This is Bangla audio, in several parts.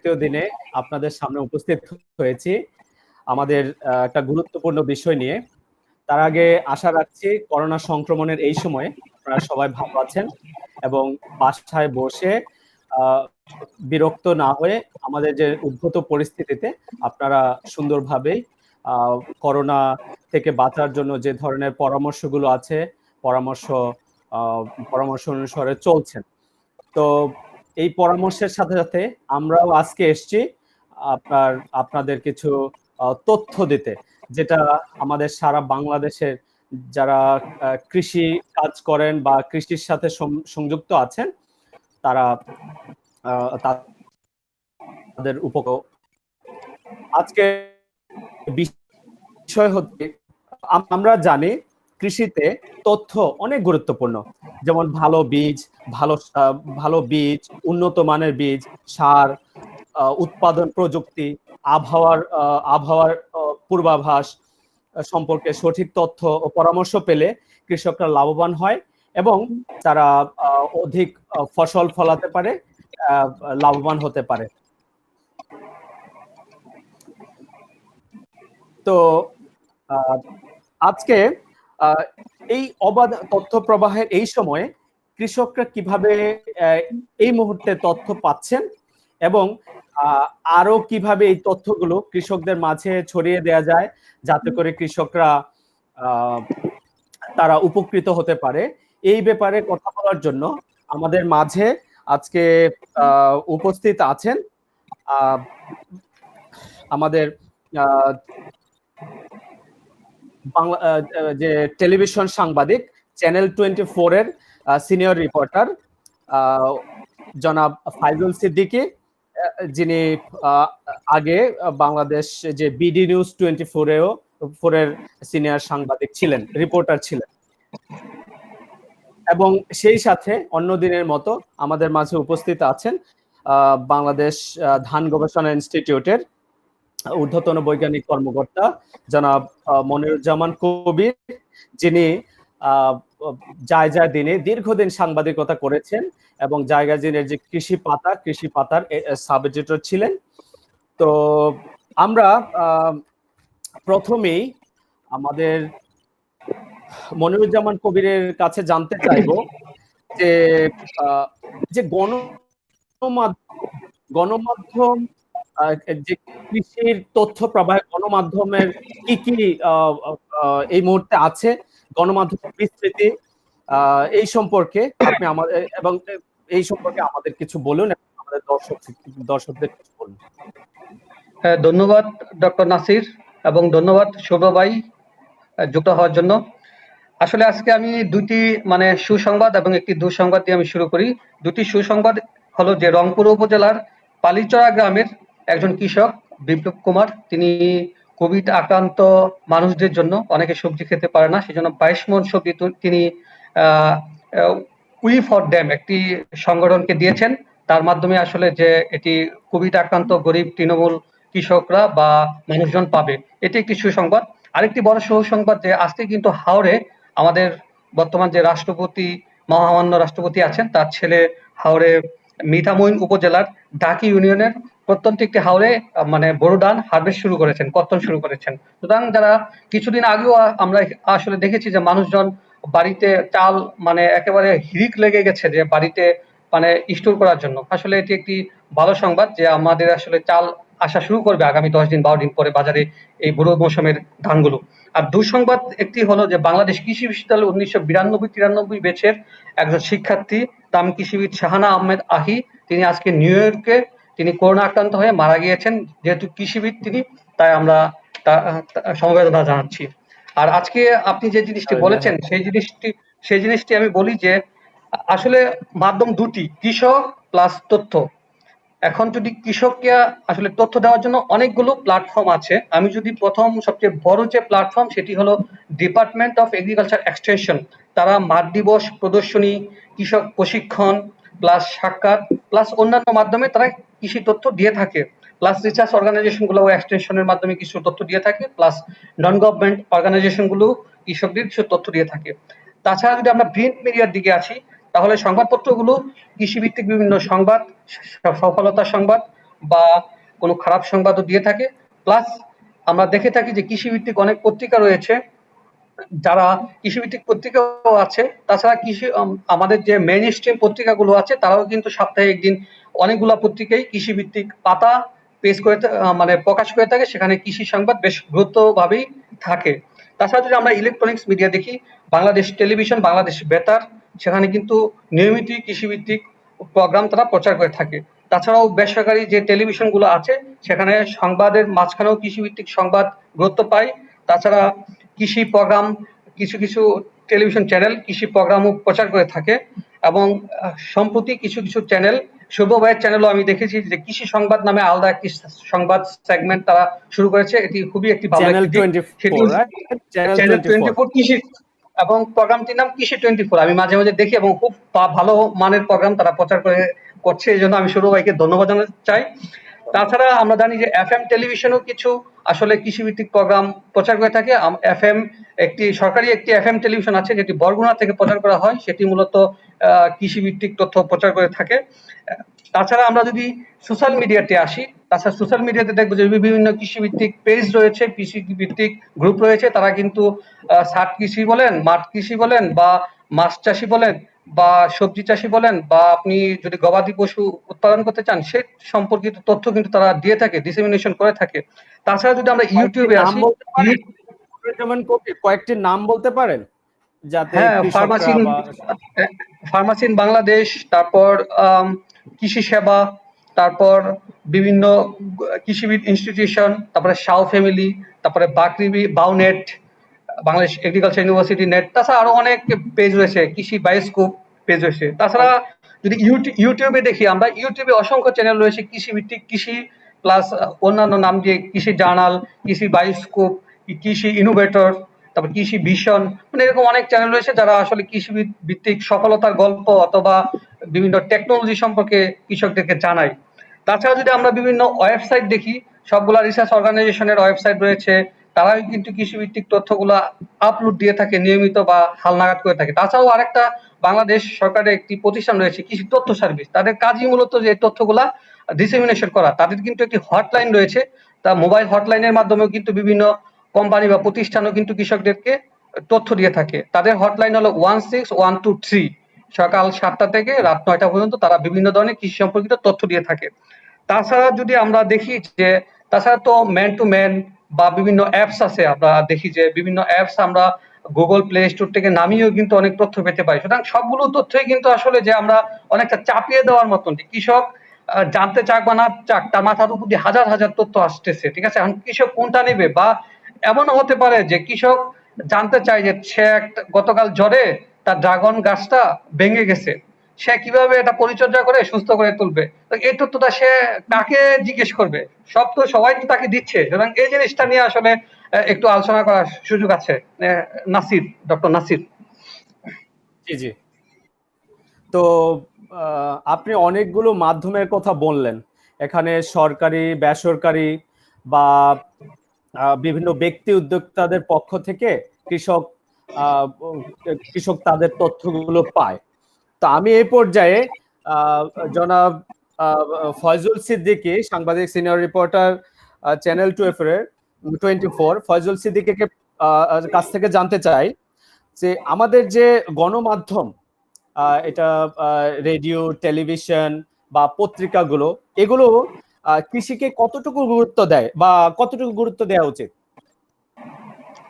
তৃতীয় দিনে আপনাদের সামনে উপস্থিত হয়েছি আমাদের একটা গুরুত্বপূর্ণ বিষয় নিয়ে। তার আগে আশা রাখছি করোনা সংক্রমণের এই সময়ে আপনারা সবাই ভালো আছেন এবং বাসায় বসে বিরক্ত না হয়ে আমাদের যে উদ্ভূত পরিস্থিতিতে আপনারা সুন্দরভাবে করোনা থেকে বাঁচার জন্য যে ধরনের পরামর্শগুলো আছে পরামর্শ অনুসারে চলছেন। তো এই পরামর্শের সাথে সাথে আমরাও আজকে এসেছি আপনাদের কিছু তথ্য দিতে, যেটা আমাদের সারা বাংলাদেশের যারা কৃষি কাজ করেন বা কৃষির সাথে সংযুক্ত আছেন তারা তাদের উপকার। আজকে বিষয় হচ্ছে, আমরা জানি কৃষিতে তথ্য অনেক গুরুত্বপূর্ণ, যেমন ভালো বীজ, উন্নত মানের বীজ, সার, উৎপাদন প্রযুক্তি, আবহাওয়ার পূর্বাভাস সম্পর্কে সঠিক তথ্য ও পরামর্শ পেলে কৃষকরা লাভবান হয় এবং তারা অধিক ফসল ফলাতে পারে, লাভবান হতে পারে। তো আজকে এই অবাধ তথ্য প্রবাহের এই সময়ে কৃষকরা কিভাবে এই মুহূর্তে তথ্য পাচ্ছেন এবং আরো কিভাবে এই তথ্যগুলো কৃষকদের মাঝে ছড়িয়ে দেওয়া যায় যাতে করে কৃষকরা তারা উপকৃত হতে পারে, এই ব্যাপারে কথা বলার জন্য আমাদের মাঝে আজকে উপস্থিত আছেন আমাদের বাংলা যে টেলিভিশন সাংবাদিক চ্যানেল 24 এর সিনিয়র রিপোর্টার জনাব ফাইজুল সিদ্দিকী, যিনি আগে বাংলাদেশ যে বিডি নিউজ 24 এর সিনিয়র সাংবাদিক ছিলেন, রিপোর্টার ছিলেন। এবং সেই সাথে অন্য দিনের মতো আমাদের মাঝে উপস্থিত আছেন বাংলাদেশ ধান গবেষণা ইনস্টিটিউটের ঊর্ধ্বতন বৈজ্ঞানিক কর্মকর্তা জনাব মনিরুজ্জামান কবির, যিনি জায়গা দিনে দীর্ঘদিন সাংবাদিকতা করেছেন এবং জায়গা দিনের যে কৃষি পাতার সাব এডিটর ছিলেন। তো আমরা প্রথমেই আমাদের মনিরুজ্জামান কবিরের কাছে জানতে চাইব যে গণমাধ্যম যে কৃষির তথ্য প্রবাহ গণমাধ্যমের কি এই মুহূর্তে আছে, গণমাধ্যমের বিস্তৃতি এই সম্পর্কে আপনি আমাদের এবং এই সম্পর্কে আমাদের কিছু বলুন, আমাদের দর্শকদের কিছু বলুন। ধন্যবাদ ডক্টর নাসির এবং ধন্যবাদ শুভ ভাই যুক্ত হওয়ার জন্য। আসলে আজকে আমি দুটি সুসংবাদ এবং একটি দুঃসংবাদ দিয়ে আমি শুরু করি। দুটি সুসংবাদ হলো যে রংপুর উপজেলার পালিচড়া গ্রামের একজন কৃষক বিপ্লব কুমার, তিনি কোভিড আক্রান্ত মানুষদের জন্য, অনেকে সবজি খেতে পারে না, সেজন্য 22 মণ সবজি তিনি উই ফর ড্যাম একটি সংগঠনকে দিয়েছেন। তার মাধ্যমে আসলে যে এটি কোভিড আক্রান্ত গরিব তৃণমূল কৃষকরা বা মানুষজন পাবে, এটি একটি সুসংবাদ। আরেকটি বড় সুসংবাদ যে আজকে কিন্তু হাওড়ে আমাদের বর্তমান যে রাষ্ট্রপতি, মহামান্য রাষ্ট্রপতি আছেন, তার ছেলে হাওড়ে মিঠামইন উপজেলার ডাকি ইউনিয়নের প্রত্যন্ত একটি হাওড়ে বোরো ধান হারভেস্ট শুরু করেছেন, কর্তন শুরু করেছেন। সুতরাং যারা কিছুদিন আগেও আমরা আসলে দেখেছি যে মানুষজন বাড়িতে চাল একেবারে হিড়িক লেগে গেছে যে বাড়িতে স্টোর করার জন্য, আসলে এটি একটি ভালো সংবাদ যে আমাদের আসলে চাল আসা শুরু করবে আগামী 10 দিন 12 দিন পরে বাজারে এই বুড়ো মৌসুমের ধানগুলো। আর দুঃসংবাদ একটি হলো যে বাংলাদেশ কৃষি বিশ্ববিদ্যালয় 1992-93 ব্যাচের একজন শিক্ষার্থী তাম কৃষিবিদ শাহানা আহমেদ আহি, তিনি আজকে নিউ ইয়র্কে তিনি করোনা আক্রান্ত হয়ে মারা গিয়েছেন। যেহেতু কৃষিবিদ তিনি, তাই আমরা সমবেদনা জানাচ্ছি। আর আজকে আপনি যে জিনিসটি বলেছেন সেই জিনিসটি আমি বলি যে আসলে মাধ্যম দুটি, কৃষক প্লাস তথ্য। এখন যদি কৃষককে আসলে তথ্য দেওয়ার জন্য অনেকগুলো প্ল্যাটফর্ম আছে। আমি যদি প্রথম সবচেয়ে বড় যে প্ল্যাটফর্ম সেটি হলো ডিপার্টমেন্ট অফ এগ্রিকালচার এক্সটেনশন। তারা মাঠ দিবস, প্রদর্শনী, কৃষক প্রশিক্ষণ প্লাস সাক্ষাৎ প্লাস অন্যান্য মাধ্যমে তারা কৃষি তথ্য দিয়ে থাকে, প্লাস রিসার্চ অর্গানাইজেশন গুলো এক্সটেনশনের মাধ্যমে কিছু তথ্য দিয়ে থাকে, প্লাস নন গভর্নমেন্ট অর্গানাইজেশন গুলো কৃষকদের কিছু তথ্য দিয়ে থাকে। তাছাড়া যদি আমরা প্রিন্ট মিডিয়ার দিকে আসি, তাহলে সংবাদপত্রগুলো কৃষিভিত্তিক বিভিন্ন সংবাদ, সফলতার সংবাদ, বা কোনো খারাপ সংবাদও দিয়ে থাকে। প্লাস আমরা দেখে থাকি যে কৃষিভিত্তিক অনেক পত্রিকা রয়েছে, যারা কৃষিভিত্তিক পত্রিকাও আছে। তাছাড়া আমাদের যে মেইন স্ট্রিম পত্রিকাগুলো আছে তারাও কিন্তু সপ্তাহে একদিন অনেকগুলা পত্রিকাই কৃষিভিত্তিক পাতা পেজ করে মানে প্রকাশ করে থাকে, সেখানে কৃষি সংবাদ বেশ গুরুত্বভাবেই থাকে। তাছাড়া যদি আমরা ইলেকট্রনিক্স মিডিয়া দেখি, বাংলাদেশ টেলিভিশন, বাংলাদেশ বেতার, সেখানে কিন্তু নিয়মিতই কৃষিভিত্তিক প্রোগ্রাম তারা প্রচার করে থাকে। তাছাড়াও বেসরকারি যে টেলিভিশনগুলো আছে সেখানে সংবাদের মাঝখানেও কৃষিভিত্তিক সংবাদ গুরুত্ব পায়। তাছাড়া কৃষি প্রোগ্রাম, কিছু কিছু টেলিভিশন চ্যানেল কৃষি প্রোগ্রামও প্রচার করে থাকে। এবং সম্প্রতি কিছু কিছু চ্যানেল, শুভ ভাইয়ের চ্যানেলও আমি দেখেছি যে কৃষি সংবাদ নামে আলাদা একটি সংবাদ সেগমেন্ট তারা শুরু করেছে। এটি খুবই একটি ভালো চ্যানেল একটি দিক। সেটি 24, রাইট? Channel channel 24। 24 কৃষি, এবং প্রোগ্রামটির নাম কৃষি 24। আমি মাঝে মাঝে দেখি এবং খুব ভালো মানের প্রোগ্রাম তারা প্রচার করছে। এই জন্য আমি শুরু ভাইকে ধন্যবাদ জানাতে চাই। তাছাড়া আমরা জানি যে এফএম টেলিভিশনও কিছু আসলে কৃষিভিত্তিক প্রোগ্রাম প্রচার করে থাকে। এফএম সরকারি একটি এফএম টেলিভিশন আছে যেটি বরগুনা থেকে প্রচার করা হয়, সেটি মূলত কৃষিভিত্তিক তথ্য প্রচার করে থাকে। তাছাড়া আমরা যদি সোশ্যাল মিডিয়াতে আসি, তাছাড়া সোশ্যাল মিডিয়াতে দেখবো যে বিভিন্ন কৃষিভিত্তিক পেজ রয়েছে, কৃষিভিত্তিক গ্রুপ রয়েছে। তারা কিন্তু সার কৃষি বলেন, মাঠ কৃষি বলেন, বা মাছ চাষি বলেন, বা সবজি চাষি বলেন, বা আপনি যদি গবাদি পশু উৎপাদন করতে চান সে সম্পর্কিত তথ্য কিন্তু তারা দিয়ে থাকে, ডিসেমিনেশন করে থাকে। তাছাড়া যদি আমরা কয়েকটি ইউটিউবে নাম আসি, বলতে পারেন? যেমন কয়েকটি নাম বলতে পারেন যাতে হ্যাঁ, কৃষকরা বা ফার্মাসিন বাংলাদেশ, তারপর কৃষি সেবা, তারপর বিভিন্ন কৃষিবিদ ইনস্টিটিউশন, তারপরে শাও ফ্যামিলি, তারপরে বাকৃবি বাউনেট, বাংলাদেশ এগ্রিকালচার ইউনিভার্সিটি নেট, তাছাড়া আরো অনেক পেজ রয়েছে, কৃষি বায়োস্কোপ পেজ রয়েছে। তাছাড়া যদি ইউটিউবে দেখি, আমরা ইউটিউবে অসংখ্য চ্যানেল রয়েছে কৃষি ভিত্তিক, কৃষি প্লাস অন্যান্য নাম দিয়ে কৃষি জার্নাল, কৃষি বায়োস্কোপ, কৃষি ইনোভেটর, তারপর কৃষি ভিশন, মানে এরকম অনেক চ্যানেল রয়েছে যারা আসলে কৃষি ভিত্তিক সফলতার গল্প অথবা বিভিন্ন টেকনোলজি সম্পর্কে কৃষকদেরকে জানায়। তাছাড়া যদি আমরা বিভিন্ন ওয়েবসাইট দেখি, সবগুলা রিসার্চ অর্গানাইজেশনের ওয়েবসাইট রয়েছে, তারাই কিন্তু কৃষিভিত্তিক তথ্যগুলা আপলোড দিয়ে থাকে নিয়মিত বা হালনাগাদ করে থাকে। তাছাড়াও আরেকটা বাংলাদেশ সরকারের একটি প্রতিষ্ঠান রয়েছে কৃষি তথ্য সার্ভিস, তাদের কাজই মূলত যে তথ্যগুলা ডিসেমিনেশন করা। তাদের কিন্তু একটি হটলাইন রয়েছে, তা মোবাইল হটলাইনের মাধ্যমেও কিন্তু বিভিন্ন কোম্পানি বা প্রতিষ্ঠানও কিন্তু কৃষকদেরকে তথ্য দিয়ে থাকে। তাদের হটলাইন হলো 16123, সকাল 7টা থেকে রাত 9টা পর্যন্ত তারা বিভিন্ন ধরনের কৃষি সম্পর্কিত তথ্য দিয়ে থাকে। তাছাড়া যদি আমরা দেখি যে তাছাড়া তো ম্যান টু ম্যান বা বিভিন্ন অ্যাপস আছে, আমরা দেখি যে বিভিন্ন অ্যাপস আমরা গুগল প্লে স্টোর থেকে নামিয়েও কিন্তু অনেক তথ্য পেতে পারি। সুতরাং সবগুলো তথ্যই কিন্তু আসলে যে আমরা অনেকটা চাপিয়ে দেওয়ার মতন, যে কৃষক জানতে চাক বা না চাক তার মাথার উপর দিয়ে হাজার হাজার তথ্য আসতেছে, ঠিক আছে? এখন কৃষক কোনটা নেবে? বা এমনও হতে পারে যে কৃষক জানতে চায় যে সে গতকাল জ্বরে তার ড্রাগন গাছটা ভেঙে গেছে, সে কিভাবে এটা পরিচর্যা করে সুস্থ করে তুলবে। তো এই তথ্যটা সে কাকে জিজ্ঞেস করবে? সব তো সবাই তো তাকে দিচ্ছে। সুতরাং এই জিনিসটা নিয়ে আসলে একটু আলোচনা করার সুযোগ আছে। নাসির, ডক্টর নাসির। জি, জি। তো আপনি অনেকগুলো মাধ্যমের কথা বললেন। এখানে সরকারি, বেসরকারি বা বিভিন্ন ব্যক্তি উদ্যোক্তাদের পক্ষ থেকে কৃষক আহ, কৃষক তাদের তথ্যগুলো পায়। তো আমি এই পর্যায়ে আহ, জনাব ফয়জুল সিদ্দিকী, সাংবাদিক সিনিয়র রিপোর্টার, চ্যানেল 24, ফয়জুল সিদ্দিকীকে কাছ থেকে জানতে চাই যে আমাদের যে গণমাধ্যম, এটা রেডিও, টেলিভিশন বা পত্রিকাগুলো, এগুলো কৃষিকে কতটুকু গুরুত্ব দেয় বা কতটুকু গুরুত্ব দেওয়া উচিত?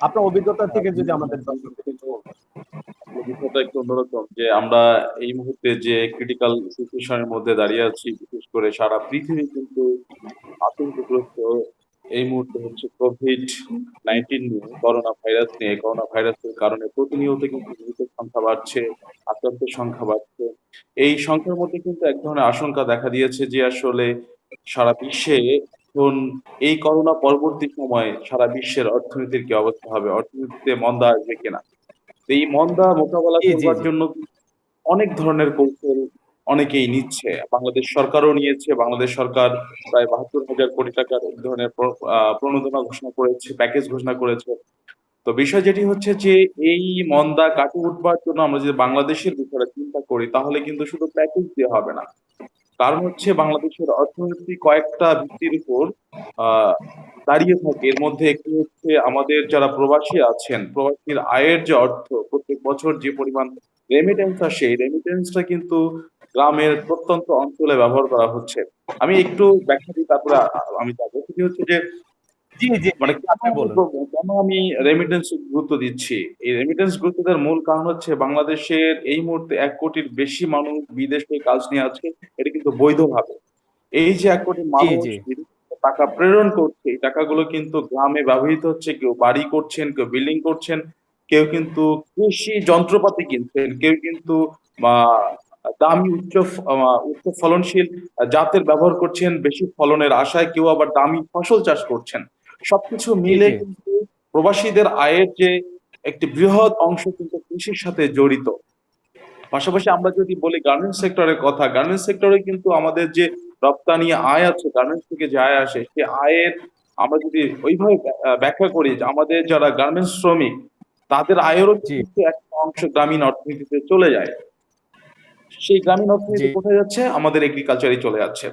আপনার অভিজ্ঞতা থেকে যদি আমাদের দর্শকদের কিছু বলতেন। বিষয়টা একটু অন্যরকম যে আমরা এই মুহূর্তে যে ক্রিটিক্যাল সিচুয়েশনের মধ্যে দাঁড়িয়ে আছি, বিশেষ করে সারা পৃথিবী কিন্তু আতঙ্কগ্রস্ত। এই মুহূর্তে হচ্ছে কোভিড-19 নিয়ে, করোনা ভাইরাস নিয়ে। করোনা ভাইরাসের কারণে প্রতিনিয়ত কিন্তু মৃতের সংখ্যা বাড়ছে, আক্রান্তের সংখ্যা বাড়ছে। এই সংখ্যার মধ্যে কিন্তু এক ধরনের আশঙ্কা দেখা দিয়েছে যে আসলে সারা বিশ্বে এখন এই করোনা পরবর্তী সময়ে সারা বিশ্বের অর্থনীতির কি অবস্থা হবে, অর্থনীতিতে মন্দা আসবে কিনা। তো এই মন্দা মোকাবেলা জি, জি, করবার জি। জন্য অনেক ধরনের কৌশল অনেকেই নিচ্ছে। বাংলাদেশ সরকারও নিয়েছে। বাংলাদেশ সরকার প্রায় ৭২,০০০ কোটি টাকার এক ধরনের প্রণোদনা ঘোষণা করেছে, প্যাকেজ ঘোষণা করেছে। তো বিষয় যেটি হচ্ছে যে এই মন্দা কাটিয়ে উঠবার জন্য আমরা যদি বাংলাদেশের বিষয়টা চিন্তা করি, তাহলে কিন্তু শুধু প্যাকেজ দিয়ে হবে না। কারণ হচ্ছে বাংলাদেশের অর্থনীতি কয়েকটা ভিত্তির উপর আহ দাঁড়িয়ে থাকে। এর মধ্যে একটি হচ্ছে আমাদের যারা প্রবাসী আছেন, প্রবাসীর আয়ের যে অর্থ প্রত্যেক বছর যে পরিমাণ রেমিটেন্স আসে, এই রেমিটেন্সটা কিন্তু গ্রামের প্রত্যন্ত অঞ্চলে ব্যবহার করা হচ্ছে। আমি একটু ব্যাখ্যা দিই, তারপরে আমি যাবো। সেটি হচ্ছে যে জি জি জি, মানে কেন আপনি আমি বলুন। কেন আমি রেমিটেন্স গুরুত্ব দিচ্ছি? এই রেমিটেন্স গুরুত্ব দেওয়ার মূল কারণ হচ্ছে বাংলাদেশের এই মুহূর্তে 1 কোটির বেশি মানুষ বিদেশে কাজ নিয়ে আছে, এটা কিন্তু বৈধভাবে। এই যে 1 কোটি জি মানুষ জি বিদেশে টাকা প্রেরণ করছে, এই টাকাগুলো কিন্তু গ্রামে ব্যবহৃত হচ্ছে। কেউ বাড়ি করছেন, কেউ বিল্ডিং করছেন, কেউ কিন্তু কৃষি যন্ত্রপাতি কিনছেন, কেউ কিন্তু আহ, দামি উচ্চ ফলনশীল জাতের ব্যবহার করছেন বেশি ফলনের আশায়, কেউ আবার দামি ফসল চাষ করছেন। সবকিছু জি মিলে জি কিন্তু প্রবাসীদের আয়ের যে একটি বৃহৎ অংশ কিন্তু কৃষির সাথে জড়িত। পাশাপাশি আমরা যদি বলি গার্মেন্টস সেক্টরের কথা, গার্মেন্টস সেক্টরে কিন্তু আমাদের যে রপ্তানি আয় আছে, গার্মেন্টস থেকে যে আয় আসে, সে আয়ের আমরা যদি ওইভাবে ব্যাখ্যা করি যে আমাদের যারা গার্মেন্টস শ্রমিক, তাদের আয়েরও জি কিন্তু একটা অংশ গ্রামীণ অর্থনীতিতে চলে যায়। সেই গ্রামীণ জি অর্থনীতি কোথায় যাচ্ছে? আমাদের এগ্রিকালচারে চলে যাচ্ছে।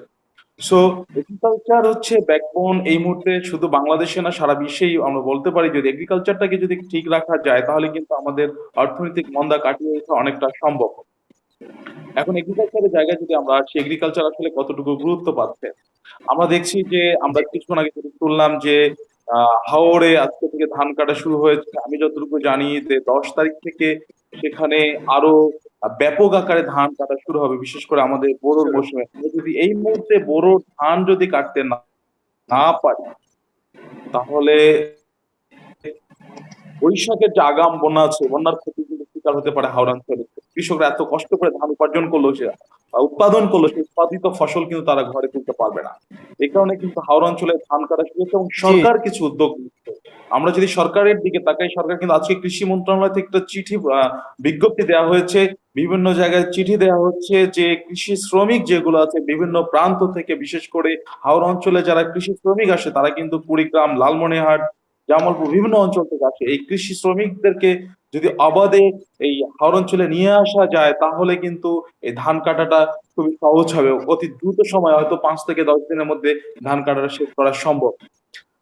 সো এগ্রিকালচার হচ্ছে ব্যাকবোন এই মুহূর্তে, শুধু বাংলাদেশে না সারা বিশ্বেই আমরা বলতে পারি যদি এগ্রিকালচারটাকে যদি ঠিক রাখা যায় তাহলে কিন্তু আমাদের অর্থনৈতিক মন্দা কাটিয়ে ওঠা অনেকটা সম্ভব। এখন এগ্রিকালচারের জায়গায় যদি আমরা আসি, এগ্রিকালচার আসলে কতটুকু গুরুত্ব পাচ্ছে আমরা দেখছি যে আমরা জি কিছুক্ষণ আগে যদি শুনলাম যে হাওড়ে আজকে থেকে ধান কাটা শুরু হয়েছে। আমি যতটুকু জানি যে 10 তারিখ থেকে সেখানে আরো ব্যাপক আকারে ধান কাটা শুরু হবে, বিশেষ করে আমাদের বোরোর শুরু। মৌসুমে। আমরা যদি এই মুহূর্তে বোরো ধান যদি কাটতে না না পারি, তাহলে বৈশাখের যে আগাম বন্যা আছে, বন্যার ক্ষতি কিন্তু শিকার হতে পারে হাওড় অঞ্চলে। কৃষকরা এত কষ্ট করে ধান উপার্জন করলো, সে উৎপাদন করলো, সেই উৎপাদিত ফসল কিন্তু তারা ঘরে তুলতে পারবে না। এই কারণে কিন্তু হাওড় অঞ্চলে ধান কাটা শুরু হচ্ছে এবং জি সরকার কিছু উদ্যোগ নিচ্ছে। আমরা যদি সরকারের দিকে তাকাই, সরকার কিন্তু আজকে কৃষি মন্ত্রণালয় থেকে একটা চিঠি বিজ্ঞপ্তি দেওয়া হয়েছে, বিভিন্ন জায়গায় চিঠি দেওয়া হচ্ছে যে কৃষি শ্রমিক যেগুলো আছে বিভিন্ন প্রান্ত থেকে, বিশেষ করে হাওড় অঞ্চলে যারা কৃষি শ্রমিক আসে তারা কিন্তু কুড়িগ্রাম, লালমনিরহাট, জামালপুর বিভিন্ন অঞ্চল থেকে আসে। এই কৃষি শ্রমিকদেরকে যদি অবাধে এই হাওর অঞ্চলে নিয়ে আসা যায় তাহলে কিন্তু এই ধান কাটাটা খুবই সহজ হবে। অতি দ্রুত সময়, হয়তো 5 থেকে 10 দিনের মধ্যে ধান কাটাটা শেষ করা সম্ভব।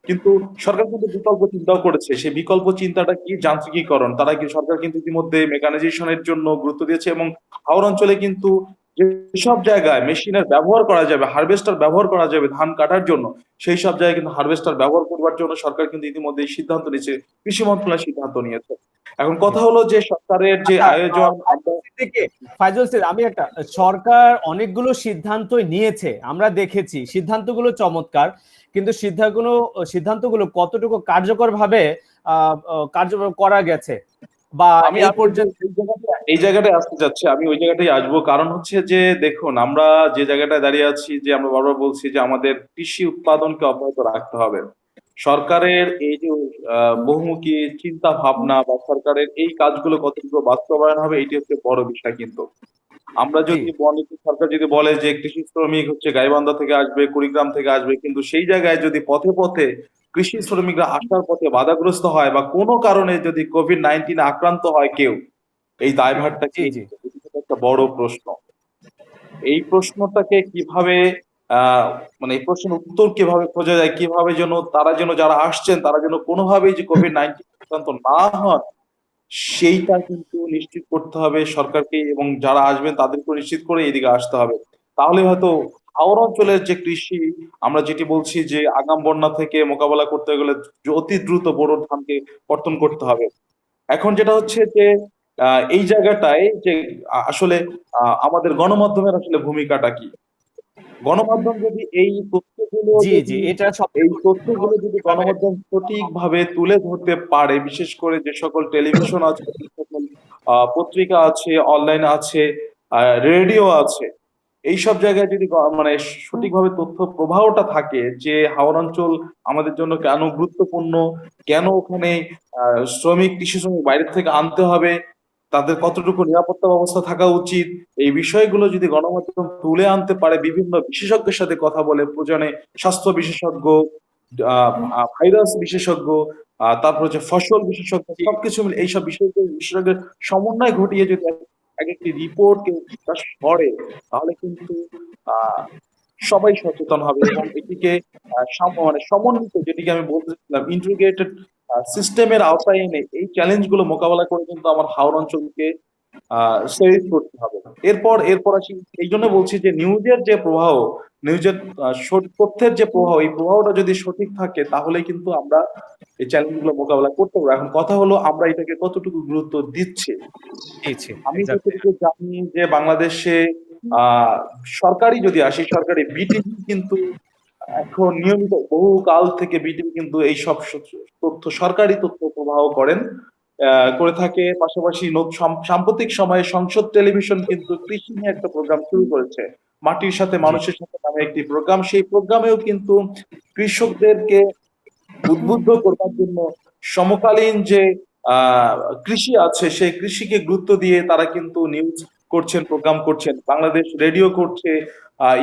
কিন্তু সরকার কিন্তু বিকল্প চিন্তাও করেছে। সেই বিকল্প চিন্তাটা কি? যান্ত্রিকীকরণ। তারা কি সরকার কিন্তু ইতিমধ্যে মেকানাইজেশনের জন্য গুরুত্ব দিয়েছে এবং হাওর অঞ্চলে কিন্তু যেসব জায়গায় মেশিনের ব্যবহার করা যাবে, হারভেস্টার ব্যবহার করা যাবে ধান কাটার জন্য, সেই সব জায়গায় কিন্তু হারভেস্টার ব্যবহার করবার জন্য সরকার কিন্তু ইতিমধ্যে সিদ্ধান্ত নিয়েছে, কৃষি মন্ত্রণালয় সিদ্ধান্ত নিয়েছে। এখন জি। কথা হলো যে সরকারের যে আচ্ছা, আয়োজন আমরা ফাইজুল সিদ্দিকী, ফাইজুল সিদ্দিক, আমি একটা, সরকার অনেকগুলো সিদ্ধান্তই নিয়েছে, আমরা দেখেছি সিদ্ধান্তগুলো চমৎকার, কিন্তু সিদ্ধান্তগুলো কতটুকু কার্যকর ভাবে কার্যকর করা গেছে বা আমি এই আসলে পর্যন্ত। এই জায়গাটায় আসতে চাচ্ছি, আমি ওই জায়গাটাই আসবো। কারণ হচ্ছে যে দেখুন, আমরা যে জায়গাটায় দাঁড়িয়ে আছি, যে আমরা বারবার বলছি যে আমাদের কৃষি উৎপাদনকে অব্যাহত রাখতে হবে। সরকারের এই যে বহুমুখী চিন্তা ভাবনা বা সরকারের এই কাজগুলো কতটুকু বাস্তবায়ন হবে, এটি হচ্ছে বড় বিষয়। কিন্তু আমরা জি যদি বলি, সরকার যদি বলে যে কৃষি শ্রমিক হচ্ছে গাইবান্ধা থেকে আসবে, কুড়িগ্রাম থেকে আসবে, কিন্তু সেই জায়গায় যদি পথে পথে কৃষি শ্রমিকরা আসার পথে বাধাগ্রস্ত হয় বা কোনো কারণে যদি কোভিড-19 আক্রান্ত হয় কেউ, এই দায়ভারটা জি কে জি নিবে? এটি কিন্তু একটা বড় প্রশ্ন। এই প্রশ্নটাকে কিভাবে আহ মানে এই প্রশ্নের উত্তর কিভাবে খোঁজা যায়, কিভাবে যেন তারা যেন যারা আসছেন তারা যেন কোনোভাবেই যে কোভিড-19 আক্রান্ত না হন, সেইটা কিন্তু নিশ্চিত করতে হবে সরকারকে, এবং যারা আসবেন তাদেরকে নিশ্চিত করে এদিকে আসতে হবে। তাহলে হয়তো হাওর অঞ্চলের যে কৃষি, আমরা যেটি বলছি যে আগাম বন্যা থেকে মোকাবেলা করতে গেলে অতি দ্রুত বোরো ধানকে কর্তন করতে হবে। এখন যেটা হচ্ছে যে এই জায়গাটায় যে আসলে আমাদের গণমাধ্যমের আসলে ভূমিকাটা কি? গণমাধ্যম যদি জি জি, এটা এই সবচেয়ে তথ্যগুলো যদি গুরুত্বপূর্ণ। গণমাধ্যম সঠিকভাবে তুলে ধরতে পারে, বিশেষ করে যে সকল টেলিভিশন আছে, যে সকল পত্রিকা আছে, অনলাইন আছে, রেডিও আছে, এইসব জায়গায় যদি মানে সঠিকভাবে তথ্য প্রবাহটা থাকে যে হাওর অঞ্চল আমাদের জন্য কেন গুরুত্বপূর্ণ, কেন ওখানে শ্রমিক, কৃষি শ্রমিক বাইরে থেকে আনতে হবে, তাদের কতটুকু নিরাপত্তা ব্যবস্থা থাকা উচিত, এই বিষয়গুলো যদি গণমাধ্যম তুলে আনতে পারে, বিভিন্ন বিশেষজ্ঞের সাথে কথা বলে, প্রয়োজনে স্বাস্থ্য বিশেষজ্ঞ, ভাইরাস বিশেষজ্ঞ, তারপর হচ্ছে ফসল বিশেষজ্ঞ, জি সবকিছু মিলে এইসব বিশেষজ্ঞের সমন্বয় ঘটিয়ে যদি এক একটি রিপোর্ট কেউ প্রকাশ করে, তাহলে কিন্তু আহ সবাই সচেতন হবে এবং এটিকে মানে সমন্বিত, যেটিকে আমি বলতেছিলাম ইন্টিগ্রেটেড সিস্টেমের আওতায় এনে এই চ্যালেঞ্জগুলো মোকাবেলা করে কিন্তু আমার হাওর অঞ্চলকে সেভ করতে হবে। এরপর আসি, এই জন্য বলছি যে নিউজের যে প্রবাহ, নিউজের তথ্যের যে প্রবাহ, এই প্রবাহটা যদি সঠিক থাকে তাহলে কিন্তু আমরা এই চ্যালেঞ্জগুলো মোকাবেলা করতে পারবো। এখন কথা হলো আমরা এটাকে কতটুকু গুরুত্ব দিচ্ছি। জি, আমি এক্স্যাক্টলি। যতটুকু জানি যে বাংলাদেশে আহ সরকারি যদি আসি, সরকারি বিটিভি কিন্তু এখন নিয়মিত বহু কাল থেকে বিটিভি কিন্তু এই সব তথ্য, সরকারি তথ্য প্রবাহ করে থাকে। পাশাপাশি সাম্প্রতিক সময়ে সংসদ টেলিভিশন কিন্তু কৃষি নিয়ে একটা প্রোগ্রাম শুরু করেছে, মাটির সাথে জি মানুষের সাথে নামে একটি প্রোগ্রাম। সেই প্রোগ্রামেও কিন্তু কৃষকদেরকে উদ্বুদ্ধ করবার জন্য সমকালীন যে আহ কৃষি আছে সেই কৃষিকে গুরুত্ব দিয়ে তারা কিন্তু নিউজ করছেন, প্রোগ্রাম করছেন, বাংলাদেশ রেডিও করছে,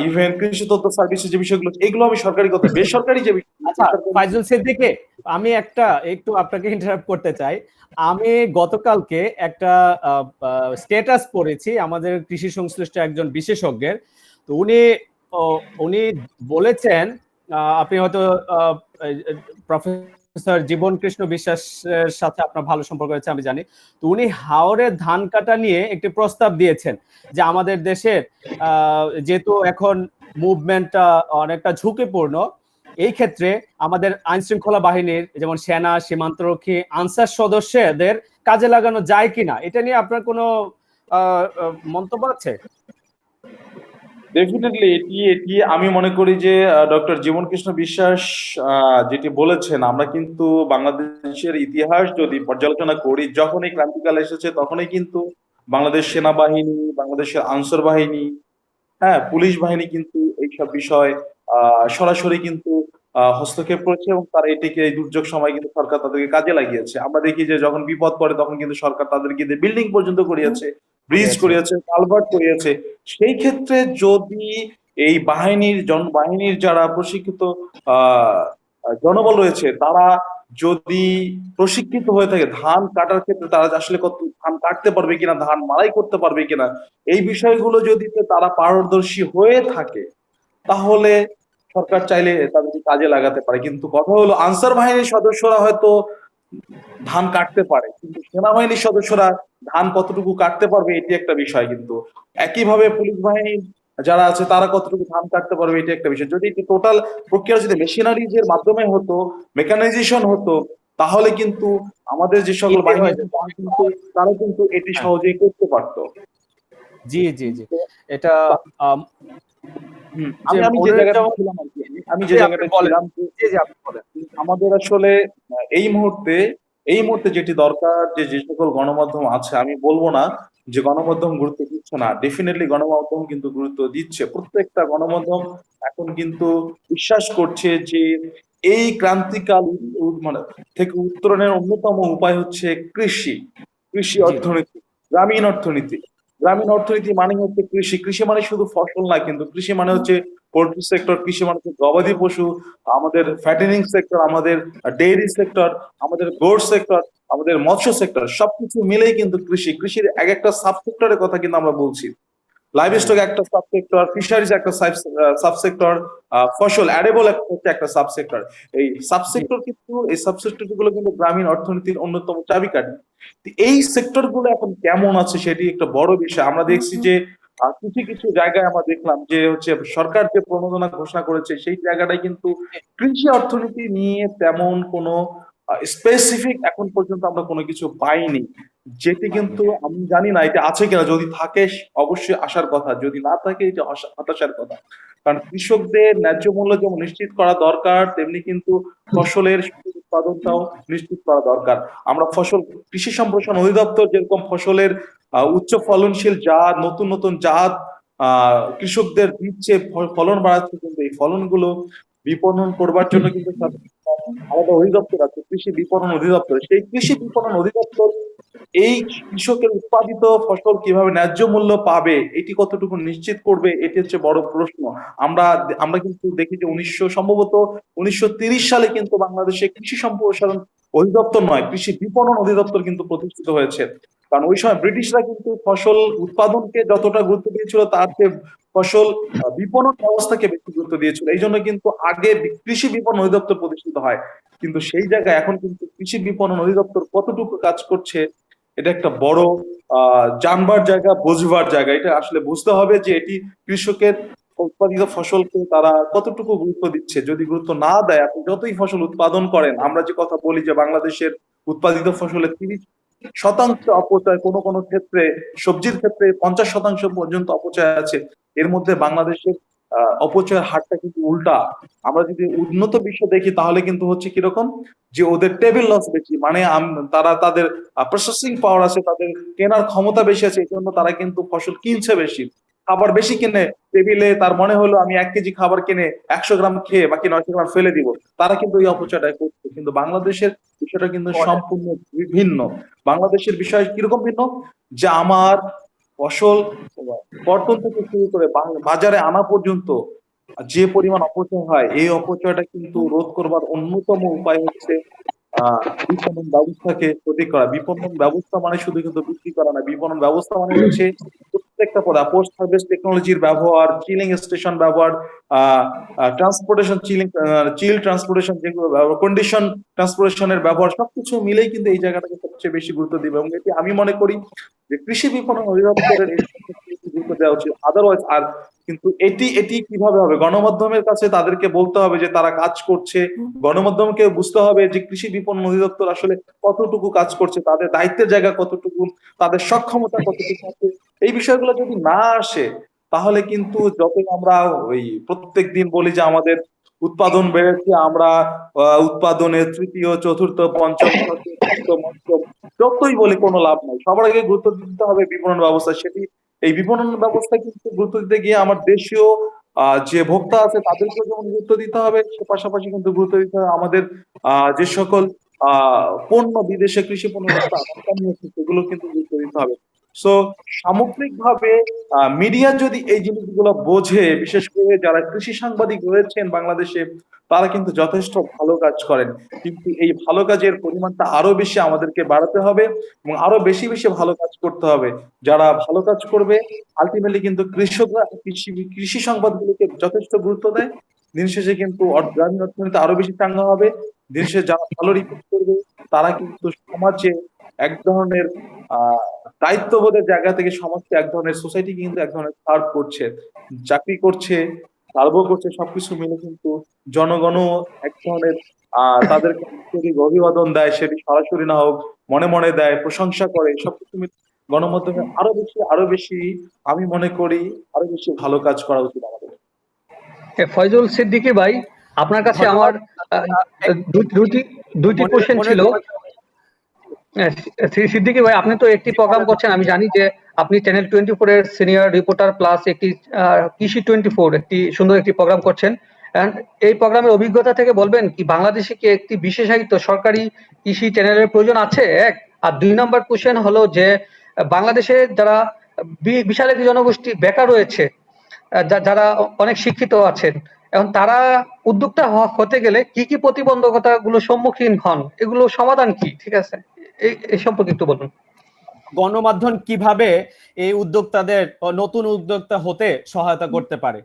ইভেন কৃষি তথ্য সার্ভিসের যে বিষয়গুলো, এগুলো আমি সরকারি কথা, বেসরকারি যে বিষয়গুলো, আচ্ছা ফাইজুল সিদ্দিকী, আমি একটু আপনাকে ইন্টারাপ্ট করতে চাই। আমি গতকালকে একটা স্ট্যাটাস পড়েছি আমাদের কৃষি সংশ্লিষ্ট একজন বিশেষজ্ঞের। তো উনি বলেছেন, আপনি হয়তো প্রফেসর জীবন কৃষ্ণ বিশ্বাসের সাথে আপনার ভালো সম্পর্ক রয়েছে আমি জানি। তো উনি হাওরের ধান কাটা নিয়ে একটি প্রস্তাব দিয়েছেন যে আমাদের দেশের যেহেতু এখন মুভমেন্টটা অনেকটা ঝুঁকিপূর্ণ, এই ক্ষেত্রে আমাদের আইন শৃঙ্খলা বাহিনীর যেমন সেনা, সীমান্তরক্ষী, আনসার সদস্যদের কাজে লাগানো যায় কিনা, এটা নিয়ে আপনার কোনো মন্তব্য আছে? ডেফিনেটলি এটি এটি আমি মনে করি যে ডক্টর জীবন কৃষ্ণ বিশ্বাস যেটি বলেছেন, আমরা কিন্তু বাংলাদেশের ইতিহাস যদি পর্যালোচনা করি, যখন এই ক্রান্তিকাল এসেছে তখনই কিন্তু বাংলাদেশ সেনাবাহিনী, বাংলাদেশের আনসার বাহিনী, হ্যাঁ পুলিশ বাহিনী কিন্তু এইসব বিষয় সরাসরি কিন্তু হস্তক্ষেপ করেছে এবং তারা এটিকে এই দুর্যোগ সময় কিন্তু সরকার তাদেরকে কাজে লাগিয়েছে। আমরা দেখি যে যখন বিপদ পড়ে তখন কিন্তু সরকার তাদেরকে দিয়ে বিল্ডিং পর্যন্ত করিয়েছে, ব্রিজ করিয়েছে, কালভার্ট করিয়েছে। সেই ক্ষেত্রে যদি এই বাহিনীর যারা প্রশিক্ষিত আহ জনবল রয়েছে, তারা যদি প্রশিক্ষিত হয়ে থাকে ধান কাটার ক্ষেত্রে, তারা আসলে কত ধান কাটতে পারবে কিনা, ধান মাড়াই করতে পারবে কিনা, এই বিষয়গুলো যদি তারা পারদর্শী হয়ে থাকে, তাহলে সরকার চাইলে তাদেরকে কাজে লাগাতে পারে। কিন্তু কথা হলো আনসার বাহিনীর সদস্যরা হয়তো ধান কাটতে পারে, কিন্তু সেনাবাহিনীর সদস্যরা ধান কতটুকু কাটতে পারবে এটি একটা বিষয়। কিন্তু একইভাবে পুলিশ বাহিনীর যারা আছে তারা কতটুকু ধান কাটতে পারবে এটি একটা বিষয়। যদি টোটাল প্রক্রিয়া যদি মেশিনারিজ এর মাধ্যমে হতো, মেকানাইজেশন হতো, তাহলে কিন্তু আমাদের যে সকল Easy বাহিনী হয়ে আছে যেত। তারা কিন্তু এটি হ্যাঁ, সহজেই করতে পারতো। জি জি জি। এটা আম, যে আমি যে মনিরুজ্জামান, জায়গাটা ছিলাম আর কি, আমি যে জি আপনি জায়গাটা বলেন। ছিলাম যে জি জি আপনি বলেন। আমাদের আসলে এই মুহূর্তে যেটি দরকার, যে সকল গণমাধ্যম আছে, আমি বলবো না যে গণমাধ্যম গুরুত্ব দিচ্ছে না, ডেফিনেটলি গণমাধ্যম কিন্তু গুরুত্ব দিচ্ছে। প্রত্যেকটা গণমাধ্যম এখন কিন্তু বিশ্বাস করছে যে এই ক্রান্তিকাল মানে থেকে উত্তরণের অন্যতম উপায় হচ্ছে কৃষি, কৃষি জি জি অর্থনীতি, গ্রামীণ অর্থনীতি। গ্রামীণ অর্থনীতি মানে হচ্ছে কৃষি, কৃষি মানে শুধু ফসল না, কিন্তু কৃষি মানে হচ্ছে পোল্ট্রি সেক্টর, কৃষি মানে হচ্ছে গবাদি পশু, আমাদের ফ্যাটেনিং সেক্টর, আমাদের ডেইরি সেক্টর, আমাদের গোড সেক্টর, আমাদের মৎস্য সেক্টর, সবকিছু মিলেই কিন্তু কৃষি। কৃষির এক একটা সাব সেক্টরের কথা কিন্তু আমরা বলছি। লাইভ হ্যাঁ স্টক একটা সাবসেক্টর, ফিশারিজ একটা সাবসেক্টর, ফসল অ্যাডেবল হচ্ছে একটা সাবসেক্টর। জি এই সাবসেক্টর গুলো কিন্তু গ্রামীণ অর্থনীতির অন্যতম চাবিকাঠি। তো এই সেক্টর গুলো এখন কেমন আছে সেটি একটা বড় বিষয়। আমরা দেখছি যে কিছু কিছু জায়গায় আমরা দেখলাম যে হচ্ছে সরকার যে প্রণোদনা ঘোষণা করেছে সেই জায়গাটায় কিন্তু কৃষি অর্থনীতি নিয়ে তেমন কোনো স্পেসিফিক এখন পর্যন্ত আমরা কোনো কিছু পাইনি, যেটি পাইনি। কিন্তু আমি জানি না এটা আছে কিনা। যদি থাকে অবশ্যই আসার কথা, যদি না থাকে এটা হতাশার কথা। কারণ কৃষকদের ন্যায্য মূল্য যেমন নিশ্চিত করা দরকার, তেমনি কিন্তু ফসলের সঠিক উৎপাদনটাও নিশ্চিত করা দরকার। আমরা কৃষি সম্প্রসারণ অধিদপ্তর যেরকম ফসলের উচ্চ ফলনশীল জাত, নতুন নতুন জাত কৃষকদের দিচ্ছে, ফলন বাড়াচ্ছে, কিন্তু এই ফলনগুলো বিপণন করবার জন্য কিন্তু আলাদা অধিদপ্তর আছে, কৃষি বিপণন অধিদপ্তর। সেই কৃষি বিপণন অধিদপ্তর এই কৃষকের উৎপাদিত ফসল কিভাবে ন্যায্য মূল্য পাবে, এটি কতটুকু নিশ্চিত করবে, এটি হচ্ছে বড় প্রশ্ন। আমরা আমরা কিন্তু দেখি যে সম্ভবত 1930 সালে কিন্তু বাংলাদেশে কৃষি সম্প্রসারণ অধিদপ্তর নয়, কৃষি বিপণন অধিদপ্তর কিন্তু প্রতিষ্ঠিত হয়েছে। কারণ ওই সময় ব্রিটিশরা কিন্তু ফসল উৎপাদনকে যতটা গুরুত্ব দিয়েছিল তার চেয়ে ফসল বিপণন ব্যবস্থাকে বেশি গুরুত্ব দিয়েছিল। এই জন্য কিন্তু আগে কৃষি বিপণন অধিদপ্তর প্রতিষ্ঠিত হয়। কিন্তু সেই জায়গায় এখন কিন্তু কৃষি বিপণন অধিদপ্তর কতটুকু কাজ করছে, এটা একটা বড় জানবার জায়গা, বুঝবার জায়গা। এটা আসলে বুঝতে হবে যে এটি কৃষকের উৎপাদিত ফসলকে তারা কতটুকু গুরুত্ব দিচ্ছে। যদি গুরুত্ব না দেয়, আপনি যতই ফসল উৎপাদন করেন, আমরা যে কথা বলি যে বাংলাদেশের উৎপাদিত ফসলের 30% অপচয়, কোনো কোনো ক্ষেত্রে সবজির ক্ষেত্রে 50% পর্যন্ত অপচয় আছে। এর মধ্যে বাংলাদেশের অপচয়ের হারটা কিন্তু উল্টা। আমরা যদি উন্নত বিশ্ব দেখি তাহলে কিন্তু হচ্ছে কিরকম, যে ওদের টেবিল লস বেশি, মানে তারা তাদের প্রসেসিং পাওয়ার আছে, তাদের কেনার ক্ষমতা বেশি আছে, এই জন্য তারা কিন্তু ফসল কিনছে বেশি, খাবার বেশি কিনে টেবিলে। তার মনে হলো আমি 1 কেজি খাবার কিনে 100 গ্রাম খেয়ে বাকি 900 গ্রাম ফেলে দিব, তারা কিন্তু এই অপচয়টা করছে। কিন্তু বাংলাদেশের বিষয়টা কিন্তু সম্পূর্ণ ভিন্ন। বাংলাদেশের বিষয় কিরকম ভিন্ন, যে আমার ফসল কর্তন থেকে শুরু করে বাজারে আনা পর্যন্ত যে পরিমাণ অপচয় হয়, এই অপচয়টা কিন্তু রোধ করবার অন্যতম উপায় হচ্ছে বিপণন ব্যবস্থাকে সঠিক করা। বিপণন ব্যবস্থা মানে শুধু কিন্তু বিক্রি করা না, বিপণন ব্যবস্থা মানে হচ্ছে প্রত্যেকটা পদা পোস্ট হারভেস্ট টেকনোলজির ব্যবহার, চিলিং স্টেশন ব্যবহার, ট্রান্সপোর্টেশন চিল ট্রান্সপোর্টেশন, যেগুলো কন্ডিশন ট্রান্সপোর্টেশনের ব্যবহার, সবকিছু মিলেই কিন্তু এই জায়গাটাকে সবচেয়ে বেশি গুরুত্ব দিবে। এবং এটি আমি মনে করি যে কৃষি বিপণন অধিদপ্তরের এই সম্পর্কে একটু গুরুত্ব দেওয়া উচিত। আদারওয়াইজ আর কিন্তু এটি এটি কিভাবে হবে, গণমাধ্যমের কাছে তাদেরকে বলতে হবে যে তারা কাজ করছে, গণমাধ্যমকে বুঝতে হবে যে কৃষি বিপণন অধিদপ্তর আসলে কতটুকু কাজ করছে, তাদের দায়িত্বের জায়গা কতটুকু, তাদের সক্ষমতা কতটুকু আছে। এই বিষয়গুলো যদি না আসে তাহলে কিন্তু যতই আমরা ওই প্রত্যেক দিন বলি যে আমাদের উৎপাদন বেড়েছে, আমরা উৎপাদনের তৃতীয় চতুর্থ পঞ্চম ষষ্ঠ সপ্তম অষ্টম যতই বলি কোনো লাভ নাই। সবার আগে গুরুত্ব দিতে হবে বিপণন ব্যবস্থা। সেটি এই বিপণন ব্যবস্থা কিন্তু গুরুত্ব দিতে গিয়ে আমার দেশীয় যে ভোক্তা আছে তাদেরকেও যেমন গুরুত্ব দিতে হবে, সে পাশাপাশি কিন্তু গুরুত্ব দিতে হবে আমাদের যে সকল পণ্য বিদেশে কৃষি পণ্য রপ্তানি হচ্ছে সেগুলো কিন্তু গুরুত্ব দিতে হবে। সো সামগ্রিকভাবে মিডিয়া যদি এই জিনিসগুলো বোঝে, বিশেষ করে যারা কৃষি সাংবাদিক রয়েছেন বাংলাদেশে, তারা কিন্তু যথেষ্ট ভালো কাজ করেন। কিন্তু এই ভালো কাজের পরিমাণটা আরো বেশি আমাদেরকে বাড়াতে হবে এবং আরো বেশি বেশি ভালো কাজ করতে হবে। যারা ভালো কাজ করবে আলটিমেটলি কিন্তু কৃষকরা কৃষি সংবাদগুলোকে যথেষ্ট গুরুত্ব দেয়, দিন শেষে কিন্তু গ্রামীণ অর্থনীতি আরো বেশি চাঙ্গা হবে। দিন শেষে যারা ভালো রিপোর্ট করবে তারা কিন্তু সমাজে এক ধরনের আহ দায়িত্ববোধের জায়গা থেকে সমাজকে এক ধরনের সোসাইটি কিন্তু এক ধরনের সার্ভ করছে, চাকরি করছে, সার্ভও করছে, সবকিছু মিলে কিন্তু জনগণও এক ধরনের তাদেরকে আন্তরিক অভিবাদন দেয়, সেটি সরাসরি না হোক মনে মনে দেয়, প্রশংসা করে, সবকিছু মিলে গণমাধ্যমে আরো বেশি আমি মনে করি আরো বেশি ভালো কাজ করা উচিত আমাদের। ফয়জুল সিদ্দিকী ভাই, আপনার কাছে আমার দুইটি কোশ্চেন ছিল। সিদ্দিকী ভাই, আপনি তো একটি প্রোগ্রাম করছেন, আমি জানি যে আপনি চ্যানেল 24 এর সিনিয়র রিপোর্টার প্লাস একটি কৃষি 24 একটি সুন্দর একটি প্রোগ্রাম করছেন। এই প্রোগ্রামের অভিজ্ঞতা থেকে বলবেন কি বাংলাদেশে কি একটি বিশেষায়িত সরকারি কৃষি চ্যানেলের প্রয়োজন আছে, এক? আর 2 নম্বর কোশ্চেন হলো যে বাংলাদেশে যারা বিশাল একটি জনগোষ্ঠী বেকার রয়েছে, যারা অনেক শিক্ষিত আছেন, এখন তারা উদ্যোক্তা হতে গেলে কি কি প্রতিবন্ধকতা গুলো সম্মুখীন হন, এগুলো সমাধান কি? ঠিক আছে, এই সম্পর্কে একটু বলুন। গণমাধ্যম কিভাবে এই উদ্যোক্তাদের নতুন উদ্যোক্তা হতে সহায়তা করতে পারে?